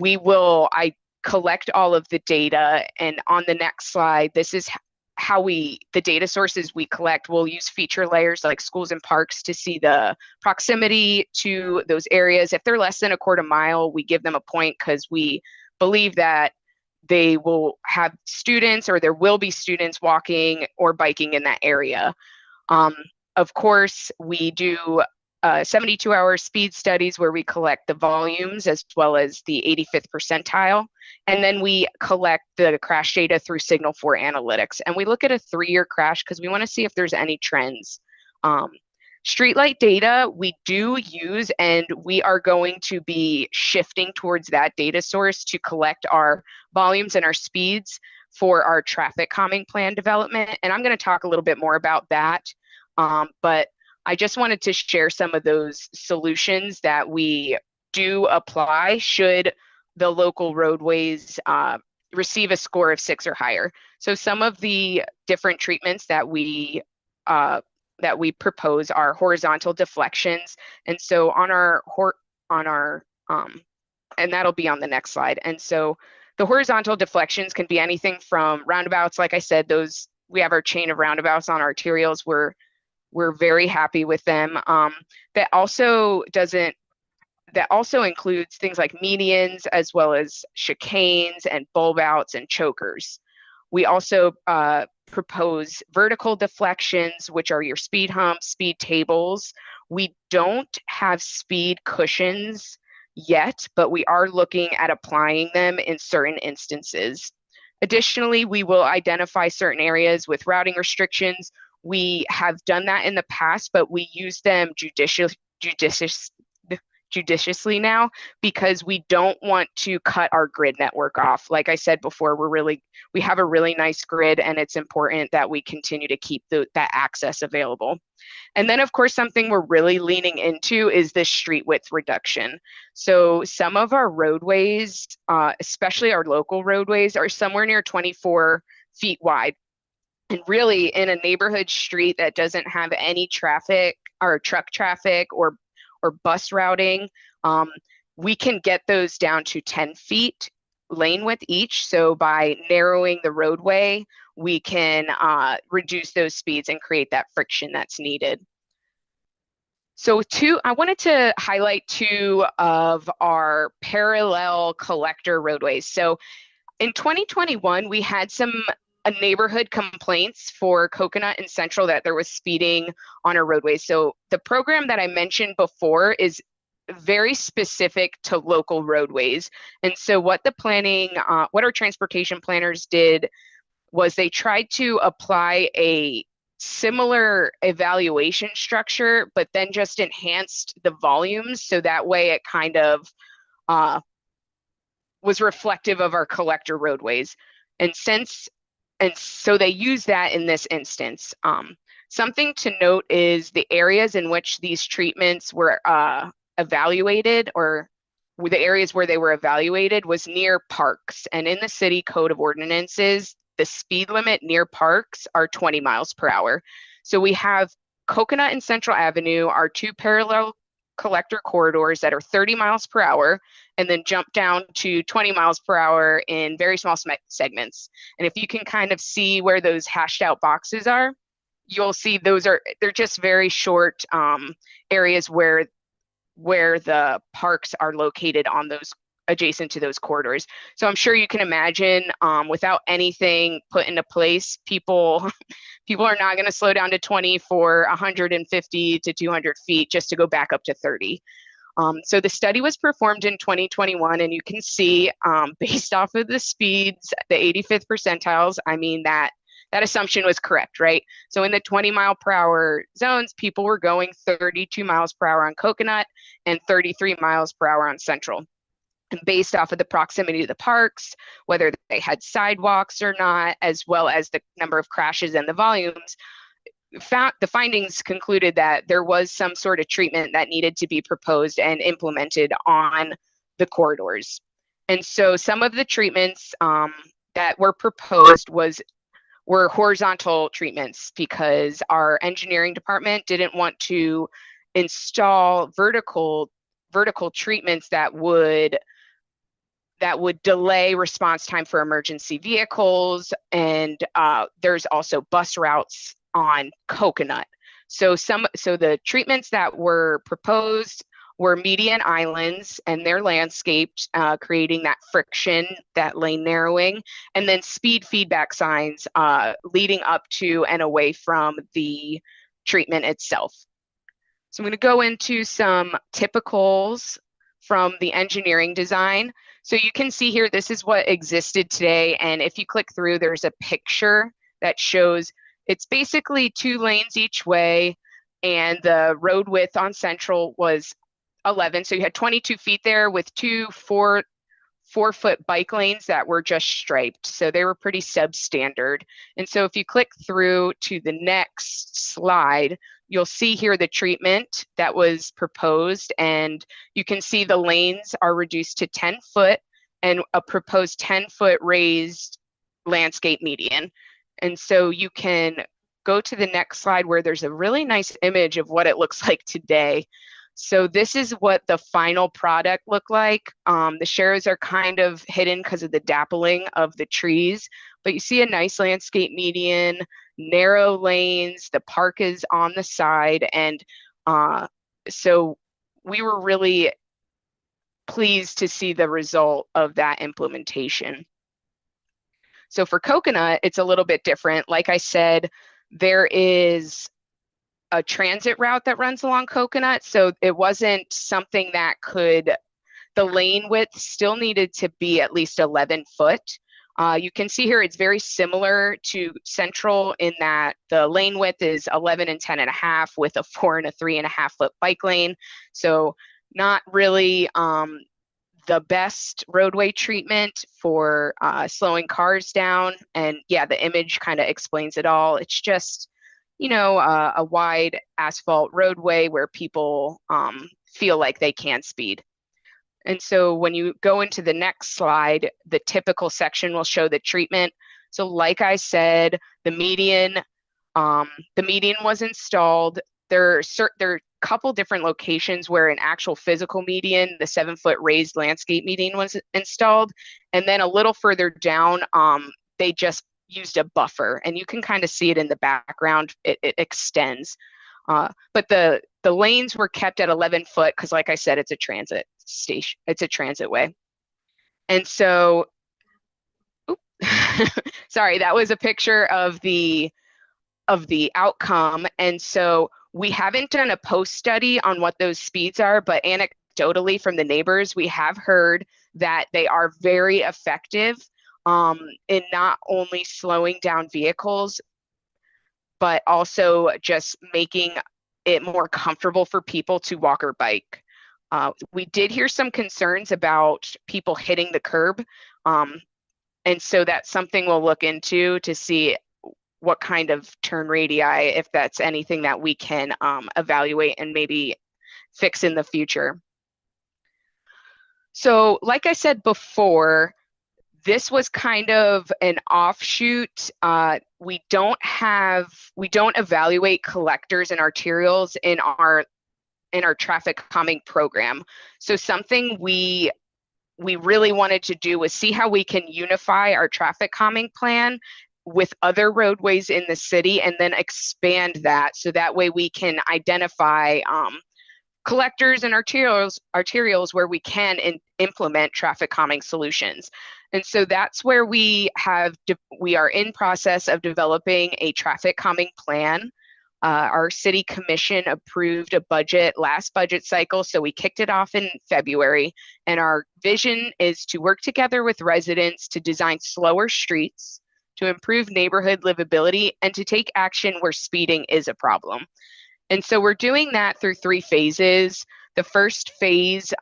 I collect all of the data, and on the next slide, this is how the data sources we collect. We'll use feature layers like schools and parks to see the proximity to those areas. If they're less than a quarter mile, we give them a point because we believe that they will have students, or there will be students walking or biking in that area. Of course, we do 72-hour speed studies where we collect the volumes as well as the 85th percentile. And then we collect the crash data through Signal 4 analytics. And we look at a 3-year crash because we want to see if there's any trends. Streetlight data we do use, and we are going to be shifting towards that data source to collect our volumes and our speeds for our traffic calming plan development. And I'm going to talk a little bit more about that. But I just wanted to share some of those solutions that we do apply should the local roadways receive a score of 6 or higher. So some of the different treatments that we propose are horizontal deflections. And so and that'll be on the next slide. And so the horizontal deflections can be anything from roundabouts. Like I said, we have our chain of roundabouts on arterials. We're very happy with them. That also includes things like medians, as well as chicanes and bulb outs and chokers. We also propose vertical deflections, which are your speed humps, speed tables. We don't have speed cushions yet, but we are looking at applying them in certain instances. Additionally, we will identify certain areas with routing restrictions. We have done that in the past, but we use them judiciously now, because we don't want to cut our grid network off. Like I said before, we have a really nice grid, and it's important that we continue to keep that access available. And then, of course, something we're really leaning into is this street width reduction. So some of our roadways, especially our local roadways, are somewhere near 24 feet wide. And really, in a neighborhood street that doesn't have any traffic or truck traffic or bus routing, we can get those down to 10 feet lane width each. So by narrowing the roadway, we can reduce those speeds and create that friction that's needed. So I wanted to highlight two of our parallel collector roadways. So in 2021, we had some neighborhood complaints for Coconut and Central that there was speeding on our roadways. So the program that I mentioned before is very specific to local roadways. And so what our transportation planners did was they tried to apply a similar evaluation structure, but then just enhanced the volumes, so that way it kind of was reflective of our collector roadways. And so they use that in this instance. Something to note is the areas in which these treatments were evaluated, or the areas where they were evaluated, was near parks. And in the city code of ordinances, the speed limit near parks are 20 miles per hour. So we have Coconut and Central Avenue, our two parallel collector corridors that are 30 miles per hour, and then jump down to 20 miles per hour in very small segments. And if you can kind of see where those hashed out boxes are, you'll see they're just very short areas where the parks are located on those adjacent to those corridors. So I'm sure you can imagine, without anything put into place, people are not going to slow down to 20 for 150 to 200 feet just to go back up to 30. So the study was performed in 2021, and you can see, based off of the speeds, the 85th percentiles, I mean, that assumption was correct, right? So in the 20 mile per hour zones, people were going 32 miles per hour on Coconut and 33 miles per hour on Central. And based off of the proximity to the parks, whether they had sidewalks or not, as well as the number of crashes and the volumes, the findings concluded that there was some sort of treatment that needed to be proposed and implemented on the corridors. And so some of the treatments that were proposed were horizontal treatments, because our engineering department didn't want to install vertical treatments that would delay response time for emergency vehicles. And there's also bus routes on Coconut. So the treatments that were proposed were median islands, and they're landscaped, creating that friction, that lane narrowing, and then speed feedback signs leading up to and away from the treatment itself. So I'm going to go into some typicals from the engineering design. So you can see here, this is what existed today. And if you click through, there's a picture that shows it's basically 2 lanes each way, and the road width on Central was 11. So you had 22 feet there with 2 4-foot bike lanes that were just striped. So they were pretty substandard. And so if you click through to the next slide, you'll see here the treatment that was proposed, and you can see the lanes are reduced to 10 foot and a proposed 10-foot raised landscape median. And so you can go to the next slide where there's a really nice image of what it looks like today. So this is what the final product looked like. The shadows are kind of hidden because of the dappling of the trees, but you see a nice landscape median, narrow lanes, the park is on the side. And so we were really pleased to see the result of that implementation. So for Coconut, it's a little bit different. Like I said, there is a transit route that runs along Coconut. So it wasn't something that the lane width still needed to be at least 11 foot. You can see here it's very similar to Central in that the lane width is 11 and 10.5 with a 4 and a 3.5 foot bike lane. So not really the best roadway treatment for slowing cars down. And yeah, the image kind of explains it all. It's just, you know, a wide asphalt roadway where people feel like they can speed. And so when you go into the next slide, the typical section will show the treatment. So like I said, the median was installed. There are a couple different locations where an actual physical median, the 7-foot raised landscape median, was installed. And then a little further down, they just used a buffer, and you can kind of see it in the background. It extends. But the lanes were kept at 11 foot because, like I said, it's a transit station. It's a transit way. And so, sorry, that was a picture of the outcome. And so we haven't done a post study on what those speeds are, but anecdotally from the neighbors, we have heard that they are very effective in not only slowing down vehicles, but also just making it more comfortable for people to walk or bike. We did hear some concerns about people hitting the curb. And so that's something we'll look into to see what kind of turn radii, if that's anything that we can evaluate and maybe fix in the future. So like I said before, this was kind of an offshoot. We don't evaluate collectors and arterials in our traffic calming program. So something we really wanted to do was see how we can unify our traffic calming plan with other roadways in the city and then expand that, so that way we can identify collectors and arterials where we can implement traffic calming solutions. And so that's where we are in process of developing a traffic calming plan. Our city commission approved a budget last budget cycle, so we kicked it off in February. And our vision is to work together with residents to design slower streets, to improve neighborhood livability, and to take action where speeding is a problem. And so we're doing that through 3 phases. The first phase,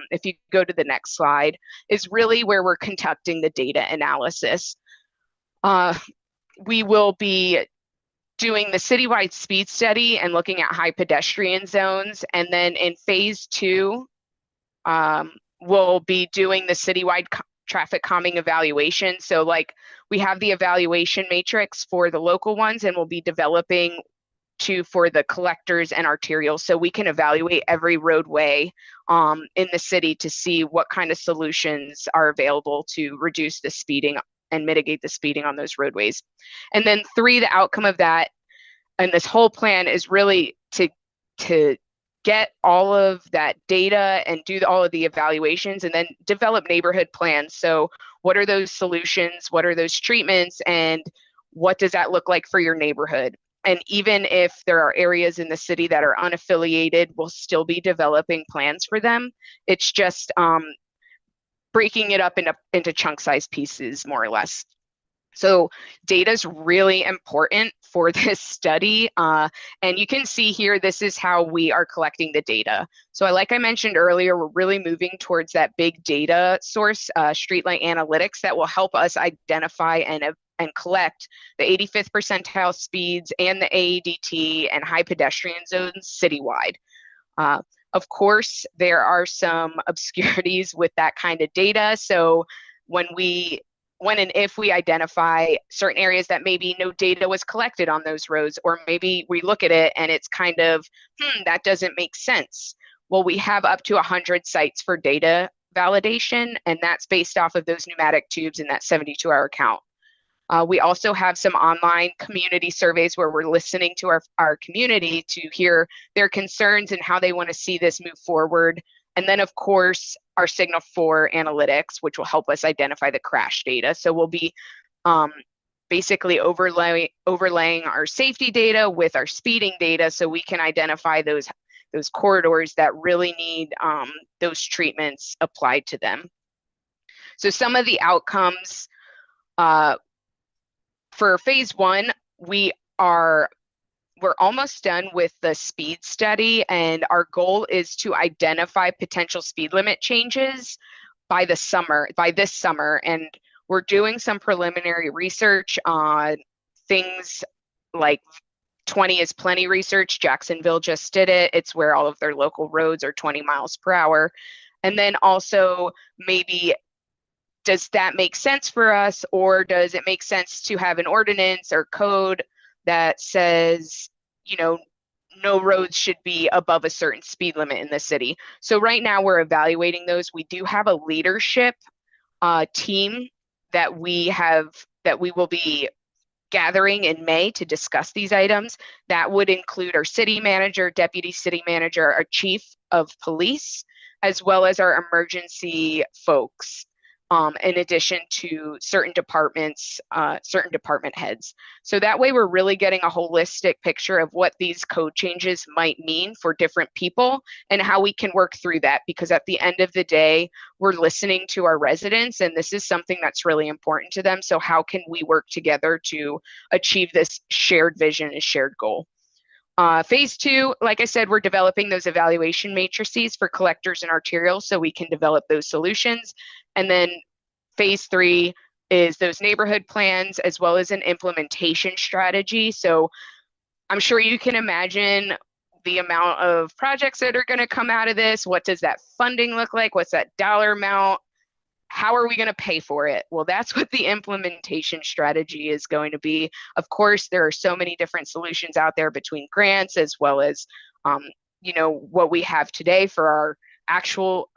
if you go to the next slide, is really where we're conducting the data analysis. We will be doing the citywide speed study and looking at high pedestrian zones. And then in phase 2, we'll be doing the citywide traffic calming evaluation. So like we have the evaluation matrix for the local ones, and we'll be developing for the collectors and arterials, so we can evaluate every roadway in the city to see what kind of solutions are available to reduce the speeding and mitigate the speeding on those roadways. And then 3, the outcome of that and this whole plan is really to get all of that data and do all of the evaluations and then develop neighborhood plans. So what are those solutions? What are those treatments? And what does that look like for your neighborhood? And even if there are areas in the city that are unaffiliated, we'll still be developing plans for them. It's just breaking it up into chunk-sized pieces, more or less. So data is really important for this study. And you can see here, this is how we are collecting the data. So like I mentioned earlier, we're really moving towards that big data source, streetlight analytics, that will help us identify and collect the 85th percentile speeds and the AEDT and high pedestrian zones citywide. Of course, there are some obscurities with that kind of data. So when and if we identify certain areas that maybe no data was collected on those roads, or maybe we look at it and it's kind of, that doesn't make sense. Well, we have up to 100 sites for data validation, and that's based off of those pneumatic tubes in that 72-hour count. We also have some online community surveys where we're listening to our community to hear their concerns and how they want to see this move forward. And then, of course, our Signal 4 analytics, which will help us identify the crash data. So we'll be basically overlaying our safety data with our speeding data, so we can identify those those corridors that really need those treatments applied to them. So some of the outcomes for phase 1, we're almost done with the speed study, and our goal is to identify potential speed limit changes by this summer. And we're doing some preliminary research on things like 20 is plenty research. Jacksonville just did it. It's where all of their local roads are 20 miles per hour. And then also maybe, does that make sense for us, or does it make sense to have an ordinance or code that says, you know, no roads should be above a certain speed limit in the city? So right now we're evaluating those. We do have a leadership team that we will be gathering in May to discuss these items. That would include our city manager, deputy city manager, our chief of police, as well as our emergency folks, in addition to certain departments, certain department heads. So that way we're really getting a holistic picture of what these code changes might mean for different people and how we can work through that, because at the end of the day, we're listening to our residents, and this is something that's really important to them. So how can we work together to achieve this shared vision and shared goal? Phase 2, like I said, we're developing those evaluation matrices for collectors and arterials so we can develop those solutions. And then phase 3 is those neighborhood plans as well as an implementation strategy. So I'm sure you can imagine the amount of projects that are going to come out of this. What does that funding look like? What's that dollar amount? How are we going to pay for it? Well, that's what the implementation strategy is going to be. Of course, there are so many different solutions out there between grants as well as, you know, what we have today for our actual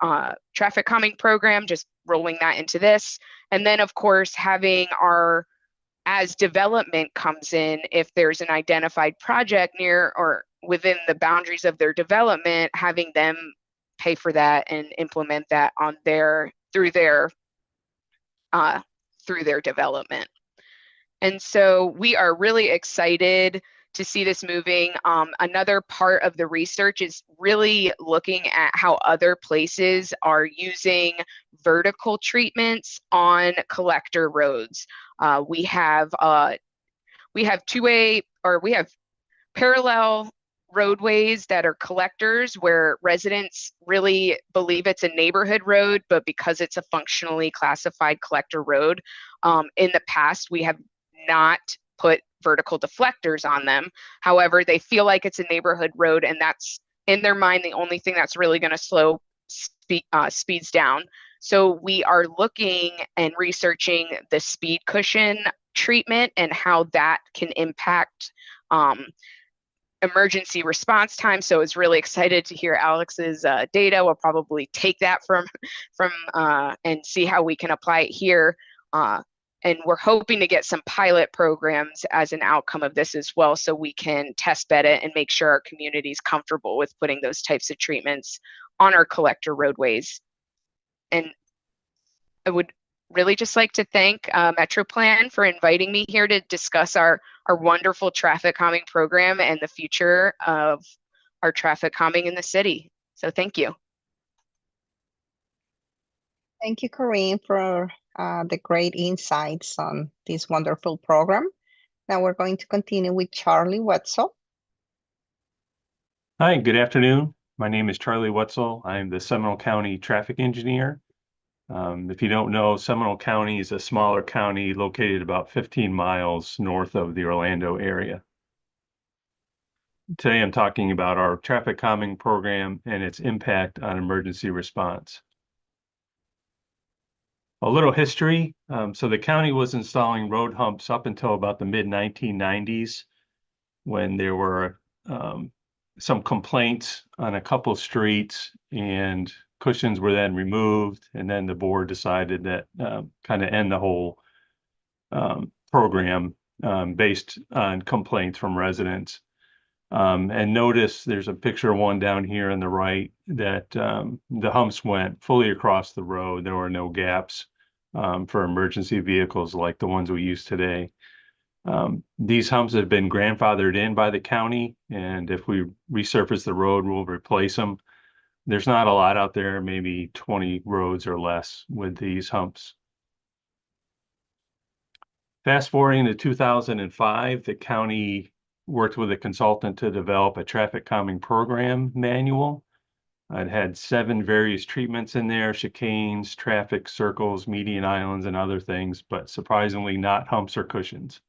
traffic calming program, just rolling that into this. And then, of course, having our, as development comes in, if there's an identified project near or within the boundaries of their development, having them pay for that and implement that on their through their development. And so we are really excited to see this moving. Another part of the research is really looking at how other places are using vertical treatments on collector roads. We have two-way, or we have parallel roadways that are collectors where residents really believe it's a neighborhood road, but because it's a functionally classified collector road, in the past we have not put vertical deflectors on them. However, they feel like it's a neighborhood road, and that's in their mind the only thing that's really going to slow speeds down. So we are looking and researching the speed cushion treatment and how that can impact emergency response time. So it's really excited to hear Alex's data. We'll probably take that from and see how we can apply it here. And we're hoping to get some pilot programs as an outcome of this as well, so we can test bed it and make sure our community is comfortable with putting those types of treatments on our collector roadways. And I would really just like to thank MetroPlan for inviting me here to discuss our wonderful traffic calming program and the future of our traffic calming in the city. So thank you. Thank you, Corinne, for the great insights on this wonderful program. Now we're going to continue with Charlie Wetzel. Hi, good afternoon. My name is Charlie Wetzel. I'm the Seminole County traffic engineer. If you don't know, Seminole County is a smaller county located about 15 miles north of the Orlando area. Today I'm talking about our traffic calming program and its impact on emergency response. A little history. So the county was installing road humps up until about the mid-1990s, when there were some complaints on a couple streets, and cushions were then removed, and then the board decided that kind of end the whole program based on complaints from residents. And notice there's a picture of one down here on the right that the humps went fully across the road. There were no gaps for emergency vehicles like the ones we use today. These humps have been grandfathered in by the county, and if we resurface the road, we'll replace them. There's not a lot out there, maybe 20 roads or less with these humps. Fast forwarding to 2005, the county worked with a consultant to develop a traffic calming program manual. It had 7 various treatments in there: chicanes, traffic circles, median islands, and other things, but surprisingly not humps or cushions.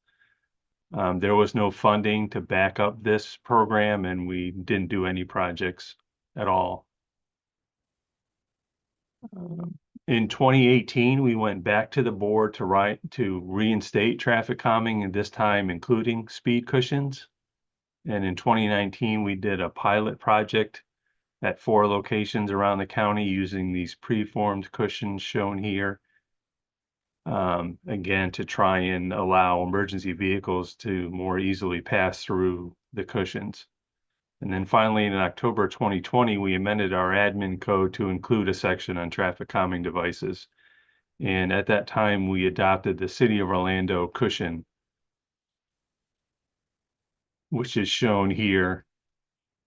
There was no funding to back up this program, and we didn't do any projects at all. In 2018, we went back to the board to reinstate traffic calming, and this time including speed cushions. And in 2019, we did a pilot project at 4 locations around the county using these preformed cushions shown here. Again, to try and allow emergency vehicles to more easily pass through the cushions. And then finally, in October 2020, we amended our admin code to include a section on traffic calming devices. And at that time, we adopted the City of Orlando cushion, which is shown here.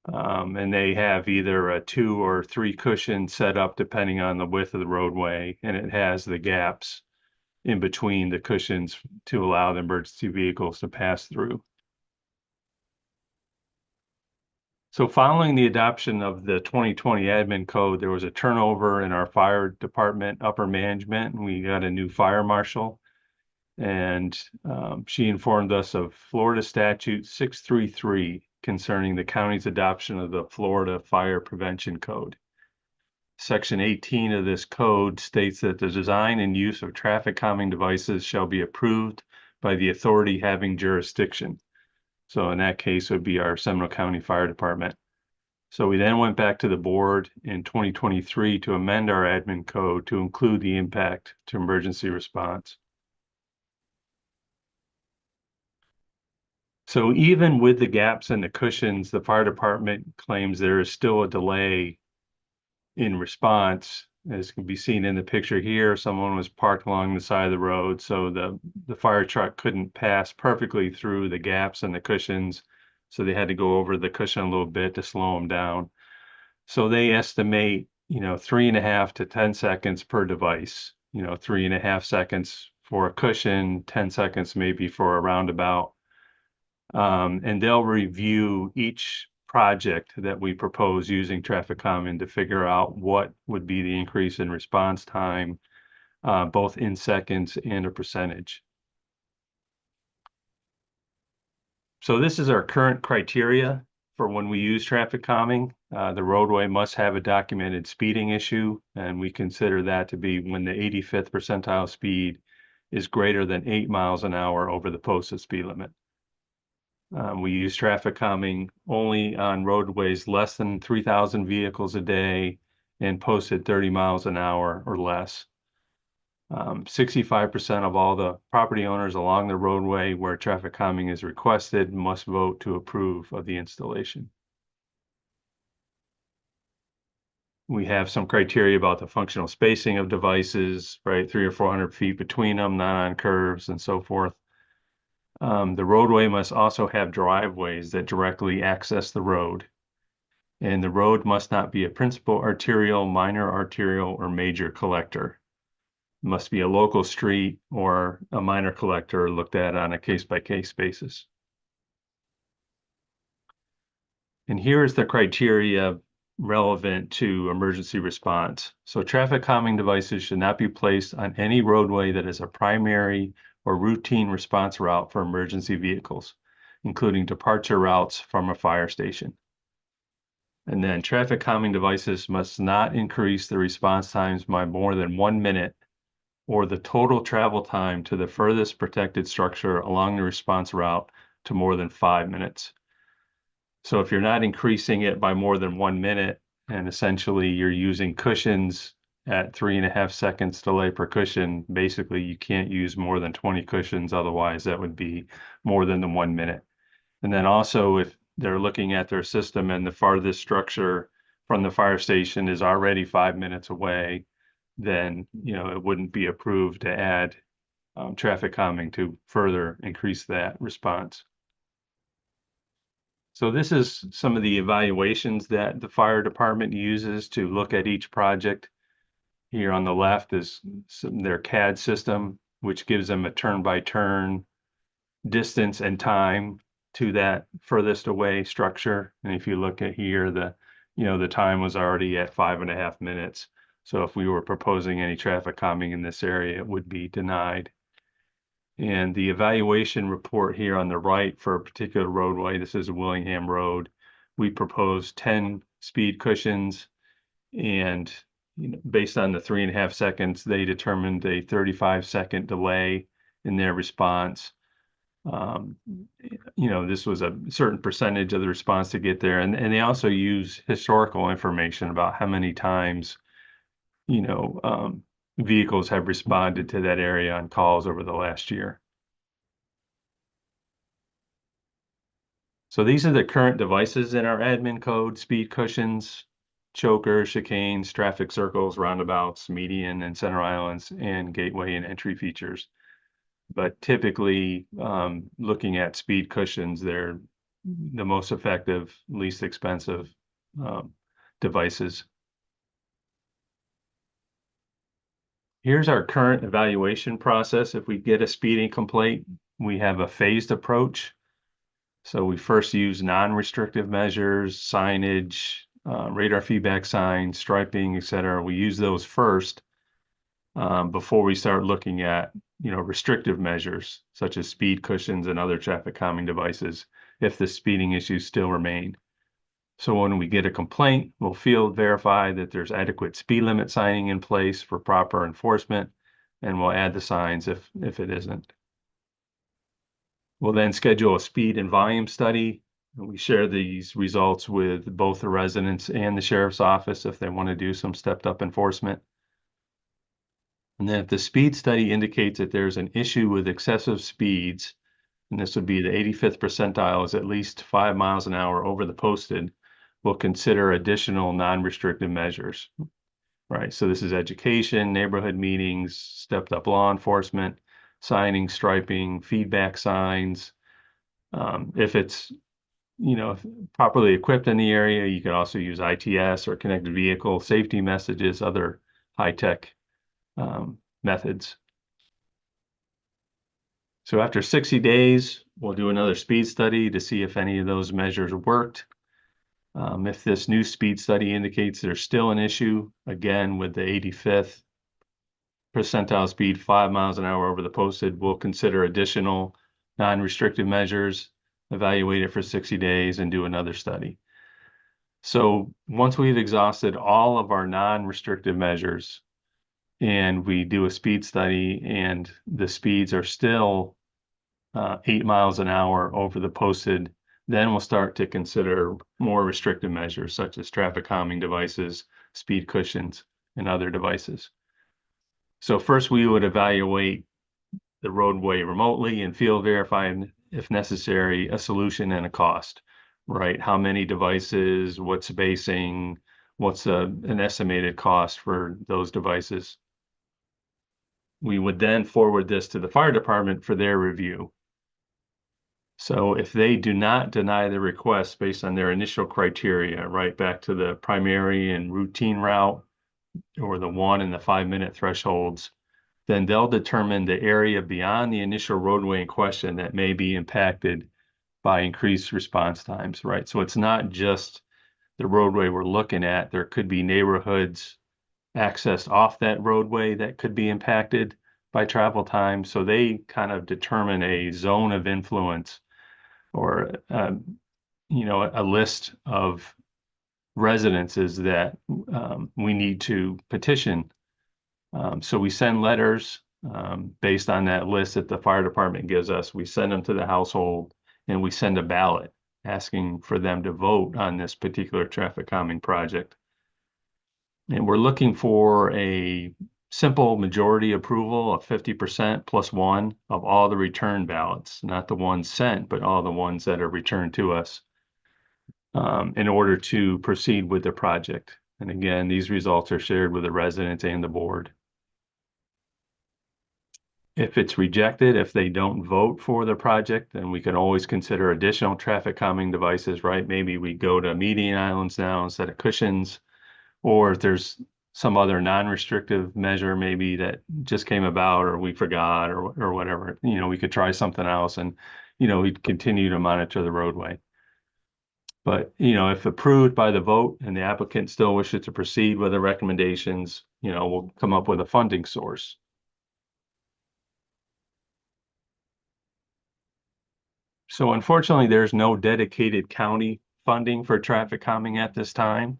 And they have either a 2 or 3 cushions set up depending on the width of the roadway, and it has the gaps in between the cushions to allow the emergency vehicles to pass through. So following the adoption of the 2020 admin code, there was a turnover in our fire department upper management, and we got a new fire marshal. And she informed us of Florida Statute 633 concerning the county's adoption of the Florida Fire Prevention Code. Section 18 of this code states that the design and use of traffic calming devices shall be approved by the authority having jurisdiction. So in that case, it would be our Seminole County Fire Department. So we then went back to the board in 2023 to amend our admin code to include the impact to emergency response. So even with the gaps in the cushions, the fire department claims there is still a delay in response. As can be seen in the picture here, someone was parked along the side of the road, so the fire truck couldn't pass perfectly through the gaps in the cushions, so they had to go over the cushion a little bit to slow them down. So they estimate, 3.5 to 10 seconds per device, 3.5 seconds for a cushion, 10 seconds maybe for a roundabout. And they'll review each project that we propose using traffic calming to figure out what would be the increase in response time, both in seconds and a percentage. So this is our current criteria for when we use traffic calming. The roadway must have a documented speeding issue, and we consider that to be when the 85th percentile speed is greater than 8 miles an hour over the posted speed limit. We use traffic calming only on roadways less than 3,000 vehicles a day and posted 30 miles an hour or less. 65% of all the property owners along the roadway where traffic calming is requested must vote to approve of the installation. We have some criteria about the functional spacing of devices, right? 300 or 400 feet between them, not on curves and so forth. The roadway must also have driveways that directly access the road. And the road must not be a principal arterial, minor arterial, or major collector. It must be a local street or a minor collector looked at on a case-by-case basis. And here is the criteria relevant to emergency response. So traffic calming devices should not be placed on any roadway that is a primary or routine response route for emergency vehicles, including departure routes from a fire station. And then traffic calming devices must not increase the response times by more than 1 minute or the total travel time to the furthest protected structure along the response route to more than 5 minutes. So if you're not increasing it by more than 1 minute, and essentially you're using cushions at 3.5 seconds delay per cushion, basically you can't use more than 20 cushions, otherwise that would be more than the 1 minute. And then also if they're looking at their system and the farthest structure from the fire station is already 5 minutes away, then it wouldn't be approved to add traffic calming to further increase that response. So this is some of the evaluations that the fire department uses to look at each project. Here on the left is their CAD system, which gives them a turn-by-turn distance and time to that furthest away structure. And if you look at here, the time was already at 5.5 minutes. So if we were proposing any traffic calming in this area, it would be denied. And the evaluation report here on the right for a particular roadway, this is Willingham Road, we proposed 10 speed cushions, and based on the 3.5 seconds, they determined a 35-second delay in their response. This was a certain percentage of the response to get there, and they also use historical information about how many times vehicles have responded to that area on calls over the last year. So these are the current devices in our admin code: speed cushions, chokers, chicanes, traffic circles, roundabouts, median and center islands, and gateway and entry features. But typically, looking at speed cushions, they're the most effective, least expensive devices. Here's our current evaluation process. If we get a speeding complaint, we have a phased approach. So we first use non-restrictive measures, signage, radar feedback signs, striping, etc. We use those first before we start looking at restrictive measures such as speed cushions and other traffic calming devices if the speeding issues still remain. So when we get a complaint, we'll field verify that there's adequate speed limit signing in place for proper enforcement, and we'll add the signs if it isn't. We'll then schedule a speed and volume study, and we share these results with both the residents and the sheriff's office if they want to do some stepped up enforcement. And then if the speed study indicates that there's an issue with excessive speeds, and this would be the 85th percentile is at least 5 miles an hour over the posted, we'll consider additional non-restrictive measures, right? So this is education, neighborhood meetings, stepped up law enforcement, signing, striping, feedback signs. If it's, properly equipped in the area, you can also use ITS or connected vehicle safety messages, other high-tech methods. So after 60 days, we'll do another speed study to see if any of those measures worked. If this new speed study indicates there's still an issue, again, with the 85th percentile speed, 5 miles an hour over the posted, we'll consider additional non-restrictive measures, evaluate it for 60 days, and do another study. So once we've exhausted all of our non-restrictive measures and we do a speed study and the speeds are still 8 miles an hour over the posted, then we'll start to consider more restrictive measures such as traffic calming devices, speed cushions, and other devices. So first we would evaluate the roadway remotely and field verify, and if necessary, a solution and a cost, right? How many devices, what spacing, what's an estimated cost for those devices. We would then forward this to the fire department for their review. So if they do not deny the request based on their initial criteria, right back to the primary and routine route or the 1 and the 5-minute thresholds, then they'll determine the area beyond the initial roadway in question that may be impacted by increased response times, right? So it's not just the roadway we're looking at. There could be neighborhoods accessed off that roadway that could be impacted by travel time. So they kind of determine a zone of influence or, a list of residences that we need to petition. So we send letters based on that list that the fire department gives us. We send them to the household and we send a ballot asking for them to vote on this particular traffic calming project. And we're looking for a simple majority approval of 50% plus 1 of all the return ballots, not the ones sent, but all the ones that are returned to us in order to proceed with the project. And again, these results are shared with the residents and the board. If it's rejected, if they don't vote for the project, then we can always consider additional traffic calming devices, right? Maybe we go to median islands now instead of cushions, or if there's some other non-restrictive measure maybe that just came about or we forgot or whatever, we could try something else and, we'd continue to monitor the roadway. But, if approved by the vote and the applicant still wishes to proceed with the recommendations, we'll come up with a funding source. So unfortunately, there's no dedicated county funding for traffic calming at this time.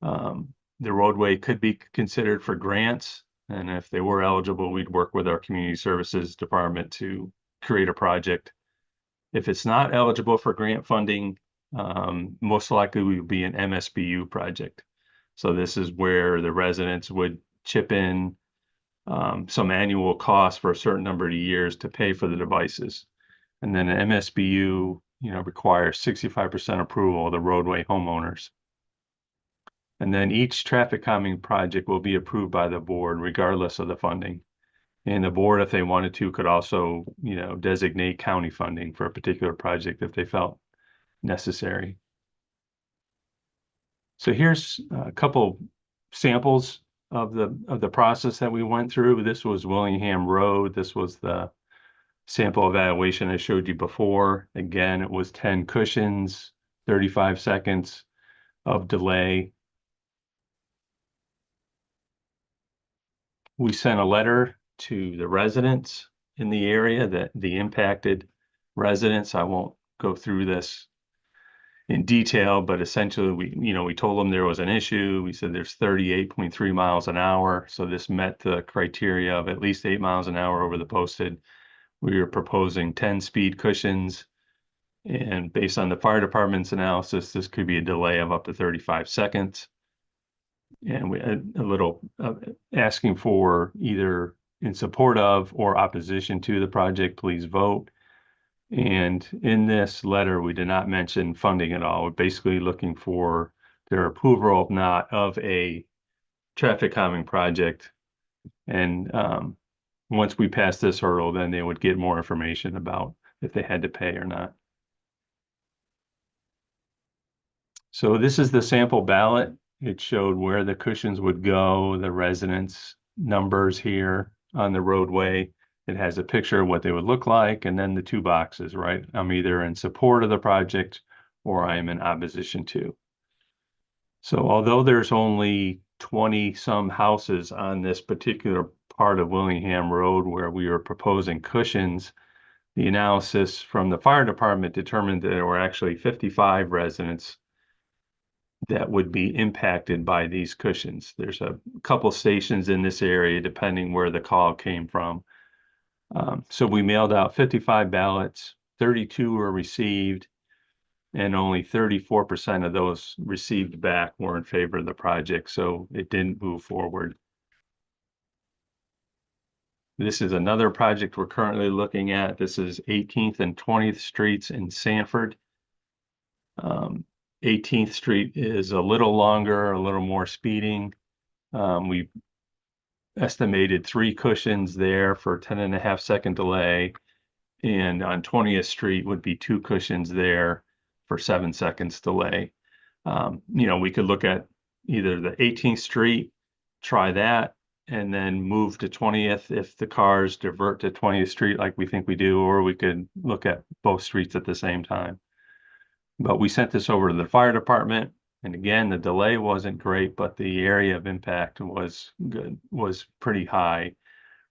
The roadway could be considered for grants, and if they were eligible, we'd work with our community services department to create a project. If it's not eligible for grant funding, most likely we would be an MSBU project. So this is where the residents would chip in some annual cost for a certain number of years to pay for the devices. And then an MSBU, requires 65% approval of the roadway homeowners. And then each traffic calming project will be approved by the board regardless of the funding. And the board, if they wanted to, could also, designate county funding for a particular project if they felt necessary. So here's a couple samples of the process that we went through. This was Willingham Road. This was the sample evaluation I showed you before. Again, it was 10 cushions, 35 seconds of delay. We sent a letter to the residents in the area, the impacted residents. I won't go through this in detail, but essentially we told them there was an issue. We said there's 38.3 miles an hour. So this met the criteria of at least 8 miles an hour over the posted. We were proposing 10 speed cushions. And based on the fire department's analysis, this could be a delay of up to 35 seconds. And we had a little asking for either in support of or opposition to the project, please vote. And in this letter, we did not mention funding at all. We're basically looking for their approval, not of a traffic calming project. And once we pass this hurdle, then they would get more information about if they had to pay or not. So this is the sample ballot. It showed where the cushions would go, the residents' numbers here on the roadway. It has a picture of what they would look like, and then the two boxes, right? I'm either in support of the project or I am in opposition to. So although there's only 20 some houses on this particular part of Willingham Road where we are proposing cushions, the analysis from the fire department determined that there were actually 55 residents that would be impacted by these cushions. There's a couple stations in this area, depending where the call came from. So we mailed out 55 ballots, 32 were received, and only 34% of those received back were in favor of the project, so it didn't move forward. This is another project we're currently looking at. This is 18th and 20th Streets in Sanford. 18th Street is a little longer, a little more speeding. We estimated 3 cushions there for 10.5-second delay. And on 20th Street would be 2 cushions there for 7 seconds delay. We could look at either the 18th Street, try that, and then move to 20th if the cars divert to 20th Street like we think we do, or we could look at both streets at the same time. But we sent this over to the fire department, and again, the delay wasn't great, but the area of impact was good, was pretty high,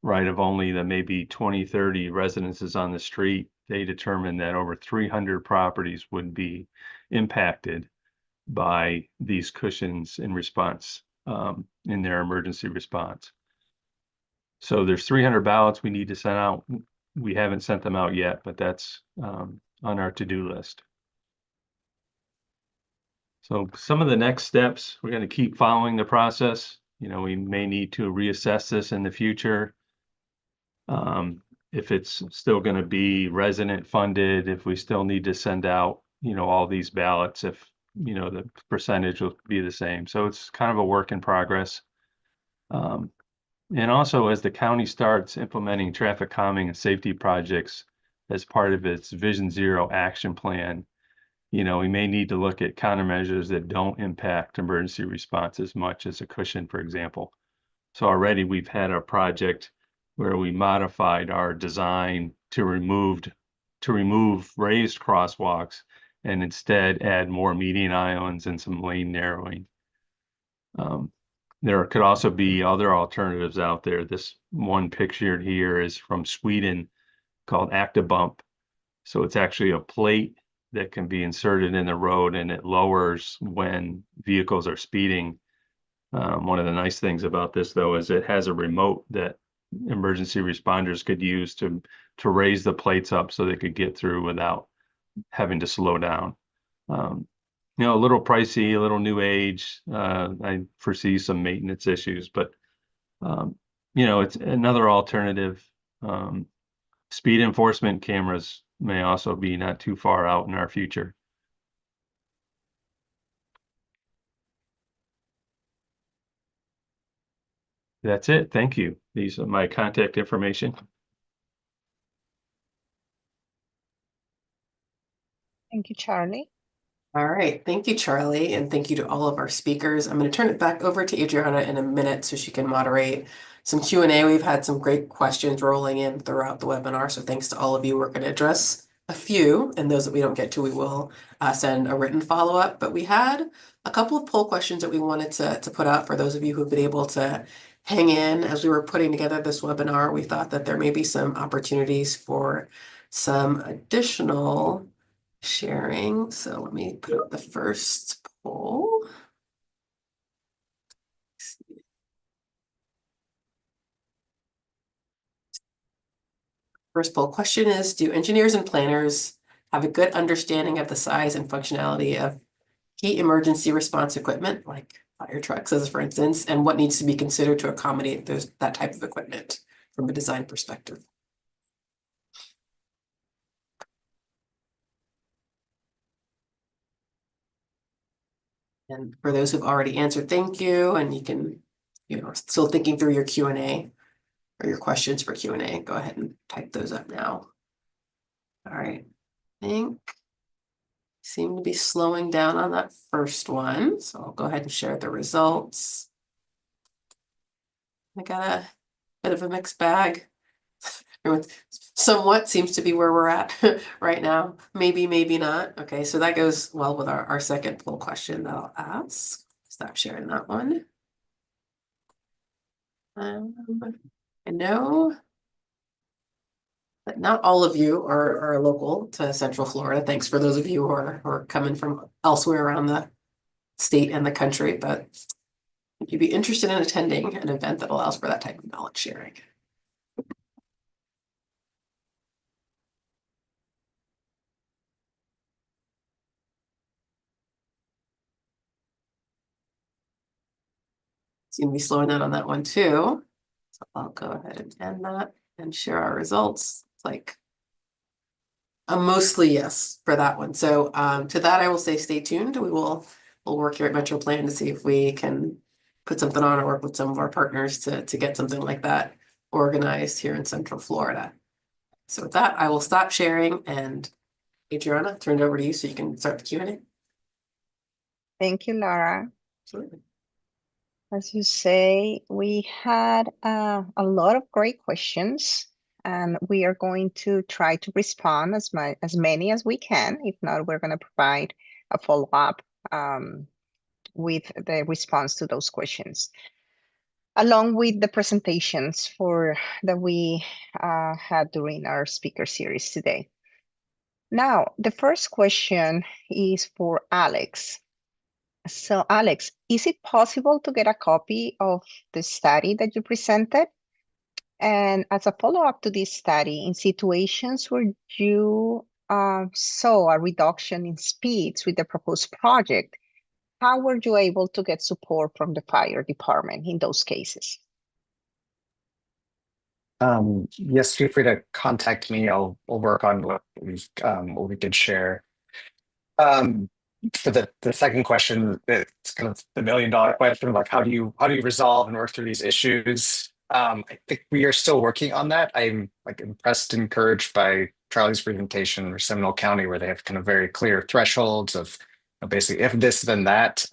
right? Of only the maybe 20, 30 residences on the street, they determined that over 300 properties would be impacted by these cushions in response, in their emergency response. So there's 300 ballots we need to send out. We haven't sent them out yet, but that's on our to-do list. So some of the next steps, we're going to keep following the process. We may need to reassess this in the future. If it's still going to be resident funded, if we still need to send out, all these ballots, if, the percentage will be the same. So it's kind of a work in progress. And also, as the county starts implementing traffic calming and safety projects as part of its Vision Zero action plan, we may need to look at countermeasures that don't impact emergency response as much as a cushion, for example. So already we've had a project where we modified our design to remove raised crosswalks and instead add more median islands and some lane narrowing. There could also be other alternatives out there. This one pictured here is from Sweden called ActiBump. So it's actually a plate that can be inserted in the road and it lowers when vehicles are speeding. One of the nice things about this, though, is it has a remote that emergency responders could use to raise the plates up so they could get through without having to slow down. A little pricey, a little new age. I foresee some maintenance issues, but it's another alternative. Speed enforcement cameras may also be not too far out in our future. That's it. Thank you. These are my contact information. Thank you, Charlie. All right. Thank you, Charlie. And thank you to all of our speakers. I'm going to turn it back over to Adriana in a minute so she can moderate some Q&A. We've had some great questions rolling in throughout the webinar. So thanks to all of you. We're going to address a few, and those that we don't get to, we will send a written follow-up. But we had a couple of poll questions that we wanted to put out for those of you who've been able to hang in. As we were putting together this webinar, we thought that there may be some opportunities for some additional sharing. So let me put up the first poll. First poll question is, do engineers and planners have a good understanding of the size and functionality of key emergency response equipment, like fire trucks, as for instance, and what needs to be considered to accommodate that type of equipment from a design perspective? And for those who've already answered, thank you. And you can, still thinking through your Q&A or your questions for Q&A, go ahead and type those up now. All right, I think seem to be slowing down on that first one. So I'll go ahead and share the results. I got a bit of a mixed bag. Everyone somewhat seems to be where we're at right now. Maybe, maybe not. Okay, so that goes well with our second poll question that I'll ask. Stop sharing that one. I know that not all of you are local to Central Florida. Thanks for those of you who are coming from elsewhere around the state and the country, but if you'd be interested in attending an event that allows for that type of knowledge sharing. Seem to be slowing down on that one too. So I'll go ahead and end that and share our results. It's like mostly yes for that one. So to that, I will say stay tuned. We'll work here at Metro Plan to see if we can put something on or work with some of our partners to get something like that organized here in Central Florida. So with that, I will stop sharing, and Adriana, turn it over to you so you can start the Q&A. Thank you, Laura. Absolutely. As you say, we had a lot of great questions, and we are going to try to respond as many as we can. If not, we're going to provide a follow-up with the response to those questions, along with the presentations that we had during our speaker series today. Now, the first question is for Alex. So Alex, is it possible to get a copy of the study that you presented? And as a follow-up to this study, in situations where you saw a reduction in speeds with the proposed project, how were you able to get support from the fire department in those cases? Yes, feel free to contact me. We'll work on what we did share. For the second question, it's kind of the $1 million question, like how do you resolve and work through these issues? I think we are still working on that. I'm like impressed, encouraged by Charlie's presentation for Seminole County, where they have kind of very clear thresholds of basically if this, then that.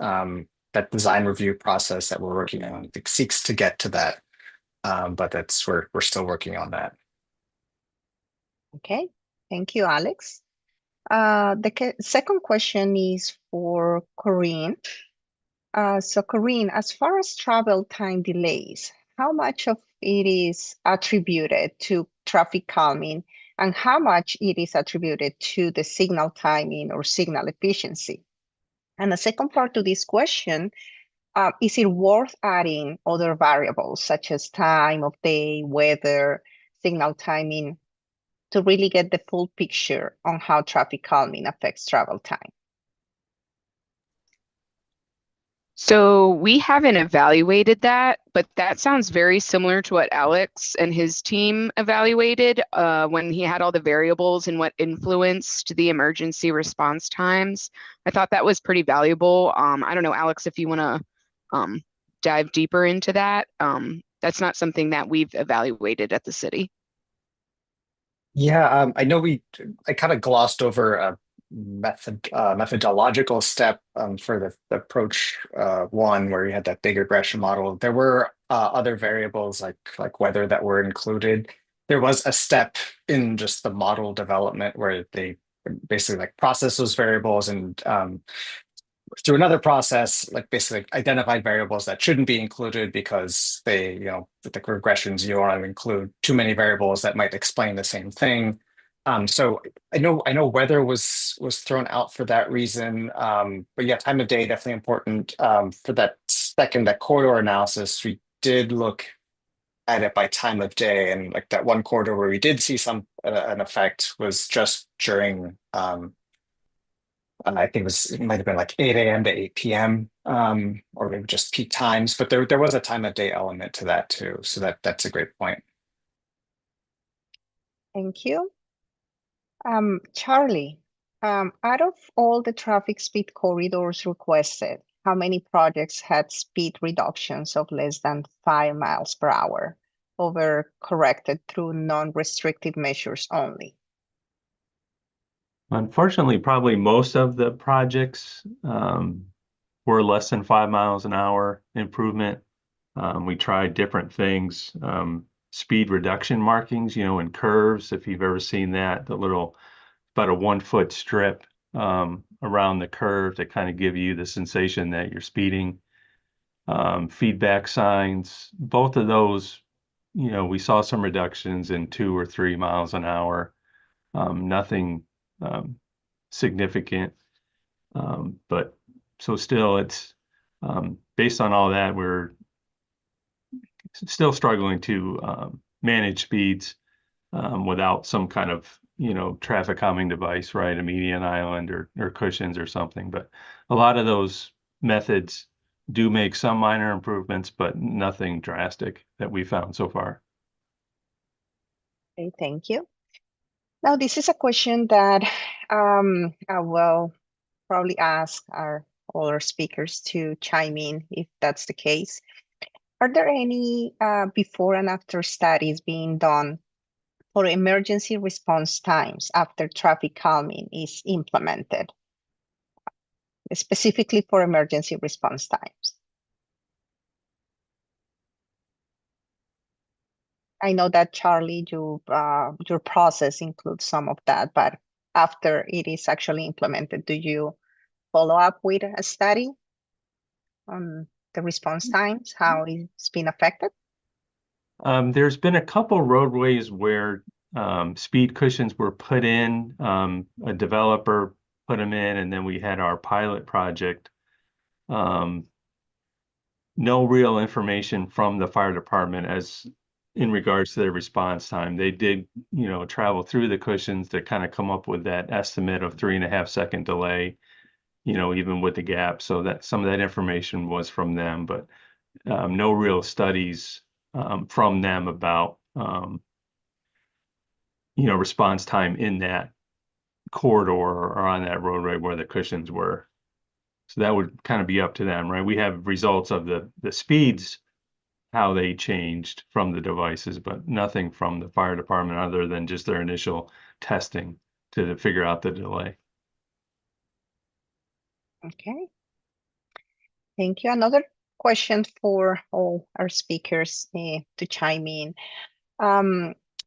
That design review process that we're working on, I think, seeks to get to that. But we're still working on that. Okay, thank you, Alex. The second question is for Corinne. So Corinne, as far as travel time delays, how much of it is attributed to traffic calming and how much it is attributed to the signal timing or signal efficiency? And the second part to this question, is it worth adding other variables such as time of day, weather, signal timing to really get the full picture on how traffic calming affects travel time? So we haven't evaluated that, but that sounds very similar to what Alex and his team evaluated when he had all the variables and what influenced the emergency response times. I thought that was pretty valuable. I don't know, Alex, if you want to dive deeper into that. That's not something that we've evaluated at the city. Yeah, I know I kind of glossed over a methodological step for the approach one, where you had that big regression model. There were other variables like weather that were included. There was a step in just the model development where they basically like process those variables and through another process, like basically identified variables that shouldn't be included because they, with the regressions, you don't want to include too many variables that might explain the same thing. So I know weather was thrown out for that reason. But yeah, time of day definitely important. For that corridor analysis, we did look at it by time of day, and like that one corridor where we did see some an effect was just during I think it might have been like 8 a.m. to 8 p.m. Or maybe just peak times, but there was a time of day element to that too. So that's a great point. Thank you. Charlie, out of all the traffic speed corridors requested, how many projects had speed reductions of less than 5 miles per hour over corrected through non-restrictive measures only? Unfortunately, probably most of the projects were less than 5 miles an hour improvement. We tried different things, speed reduction markings, in curves, if you've ever seen that, about a 1-foot strip around the curve to kind of give you the sensation that you're speeding. Feedback signs, both of those, we saw some reductions in 2 or 3 miles an hour. Nothing significant, but so still it's based on all that, we're still struggling to manage speeds without some kind of traffic calming device, right? A median island or cushions or something. But a lot of those methods do make some minor improvements, but nothing drastic that we found so far. Okay, thank you. Now, this is a question that I will probably ask all our speakers to chime in if that's the case. Are there any before and after studies being done for emergency response times after traffic calming is implemented, specifically for emergency response times? I know that, Charlie, your process includes some of that, but after it is actually implemented, do you follow up with a study on the response times, how it's been affected? There's been a couple roadways where speed cushions were put in. A developer put them in, and then we had our pilot project. No real information from the fire department as in regards to their response time. They did, travel through the cushions to kind of come up with that estimate of 3.5-second delay, even with the gap. So that some of that information was from them, but no real studies from them about response time in that corridor or on that roadway where the cushions were. So that would kind of be up to them, right? We have results of the speeds how they changed from the devices, but nothing from the fire department other than just their initial testing to figure out the delay. Okay. Thank you. Another question for all our speakers to chime in.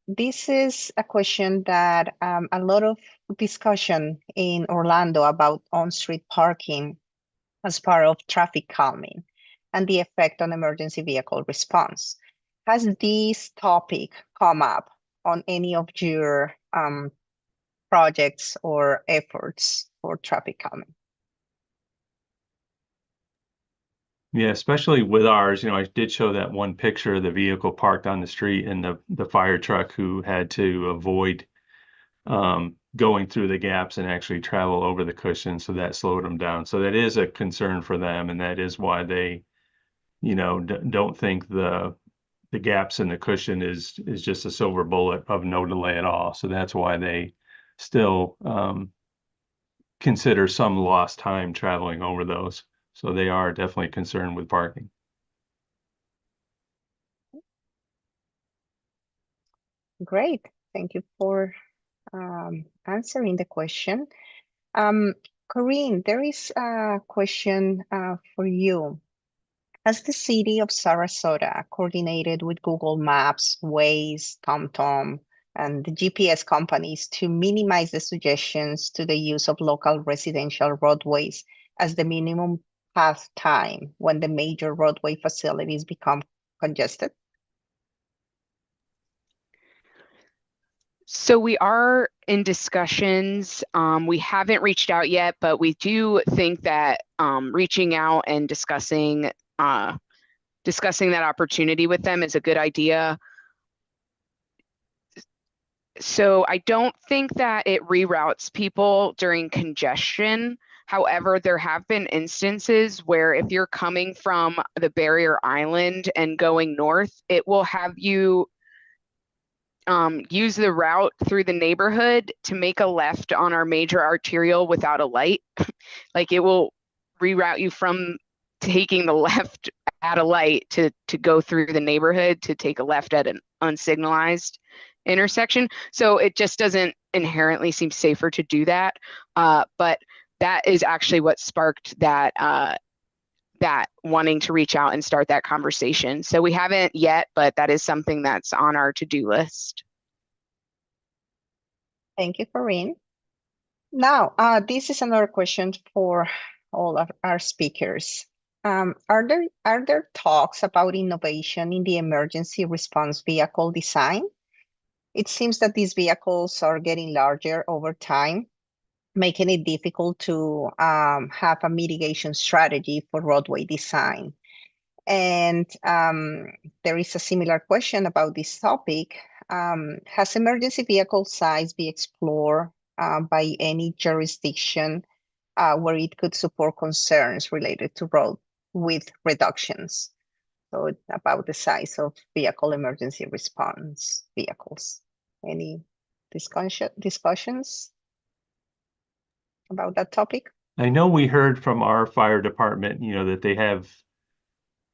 This is a question that a lot of discussion in Orlando about on-street parking as part of traffic calming and the effect on emergency vehicle response. Has this topic come up on any of your projects or efforts for traffic calming? Yeah, especially with ours, I did show that one picture of the vehicle parked on the street and the fire truck who had to avoid going through the gaps and actually travel over the cushion. So that slowed them down. So that is a concern for them. And that is why they, don't think the gaps in the cushion is just a silver bullet of no delay at all. So that's why they still consider some lost time traveling over those. So they are definitely concerned with parking. Great. Thank you for answering the question. Corinne, there is a question for you. Has the city of Sarasota coordinated with Google Maps, Waze, TomTom, and the GPS companies to minimize the suggestions to the use of local residential roadways as the minimum path time when the major roadway facilities become congested? So we are in discussions. We haven't reached out yet, but we do think that reaching out and discussing that opportunity with them is a good idea. So I don't think that it reroutes people during congestion. However, there have been instances where if you're coming from the barrier island and going north, it will have you use the route through the neighborhood to make a left on our major arterial without a light. Like it will reroute you from taking the left at a light to go through the neighborhood to take a left at an unsignalized intersection. So it just doesn't inherently seem safer to do that. But that is actually what sparked that wanting to reach out and start that conversation. So we haven't yet, but that is something that's on our to-do list. Thank you, Corinne. Now, this is another question for all of our speakers. Are there talks about innovation in the emergency response vehicle design? It seems that these vehicles are getting larger over time, making it difficult to have a mitigation strategy for roadway design. And there is a similar question about this topic. Has emergency vehicle size been explored by any jurisdiction where it could support concerns related to road width reductions? So about the size of vehicle emergency response vehicles. Any discussions about that topic? I know we heard from our fire department, that they have,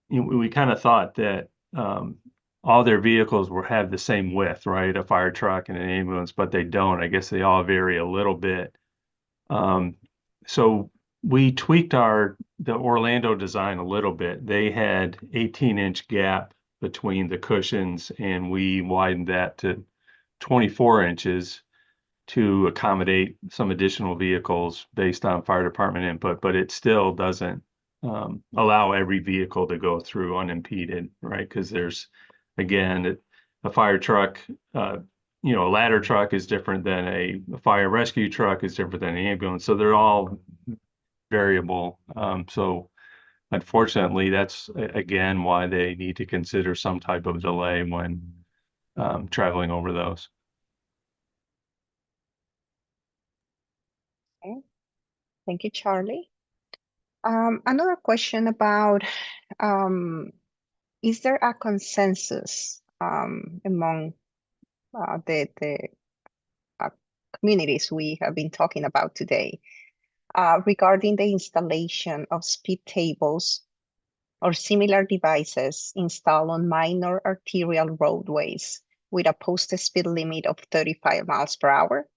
we kind of thought that all their vehicles have the same width, right? A fire truck and an ambulance, but they don't. I guess they all vary a little bit. So we tweaked the Orlando design a little bit. They had 18-inch gap between the cushions, and we widened that to 24 inches to accommodate some additional vehicles based on fire department input, but it still doesn't allow every vehicle to go through unimpeded, right? Because there's, again, a fire truck, a ladder truck is different than a fire rescue truck is different than an ambulance. So they're all variable. So unfortunately, that's again why they need to consider some type of delay when traveling over those. Okay. Thank you, Charlie. Another question about, is there a consensus among the communities we have been talking about today regarding the installation of speed tables or similar devices installed on minor arterial roadways with a posted speed limit of 35 miles per hour.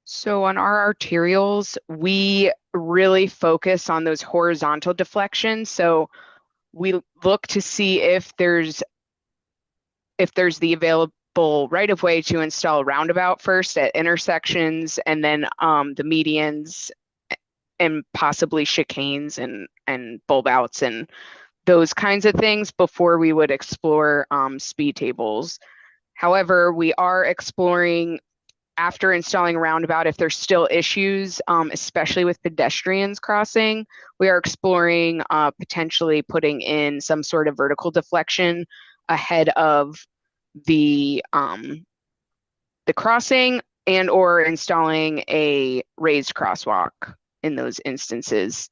So on our arterials, we really focus on those horizontal deflections. So we look to see if there's the available right-of-way to install a roundabout first at intersections, and then the medians and possibly chicanes and bulb outs and those kinds of things before we would explore speed tables. However, we are exploring, after installing a roundabout, if there's still issues, especially with pedestrians crossing, we are exploring potentially putting in some sort of vertical deflection ahead of the crossing, and or installing a raised crosswalk in those instances.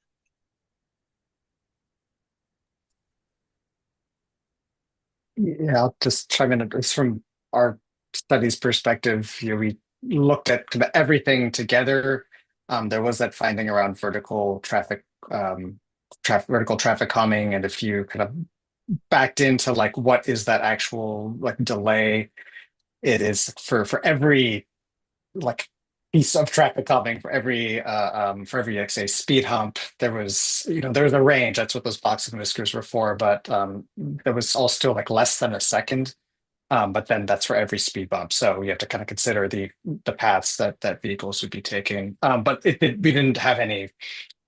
Yeah, I'll just chime in. It's from our study's perspective. We looked at kind of everything together. There was that finding around vertical traffic calming, and if you kind of backed into like what is that actual like delay, it is for every like piece of traffic calming, for every like, say speed hump, there was a range. That's what those box and whiskers were for, but there was all still like less than a second. But then that's for every speed bump. So you have to kind of consider the paths that vehicles would be taking. But we didn't have any,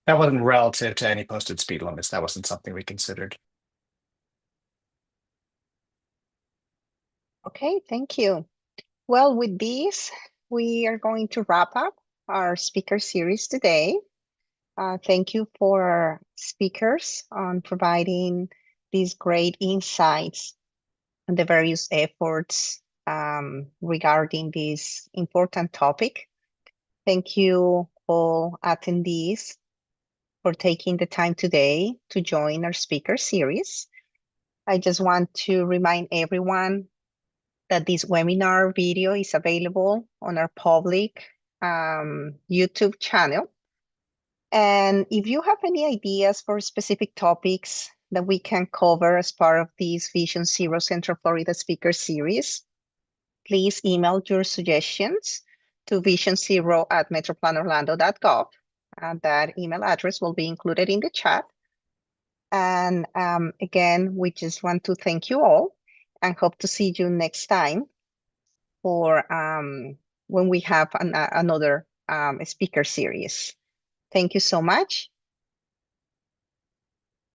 that wasn't relative to any posted speed limits. That wasn't something we considered. Okay, thank you. Well, with this, we are going to wrap up our speaker series today. Thank you for our speakers on providing these great insights on the various efforts regarding this important topic. Thank you all attendees for taking the time today to join our speaker series. I just want to remind everyone that this webinar video is available on our public YouTube channel. And if you have any ideas for specific topics that we can cover as part of this Vision Zero Central Florida Speaker Series, please email your suggestions to visionzero@metroplanorlando.gov. That email address will be included in the chat. And again, we just want to thank you all and hope to see you next time for when we have another speaker series. Thank you so much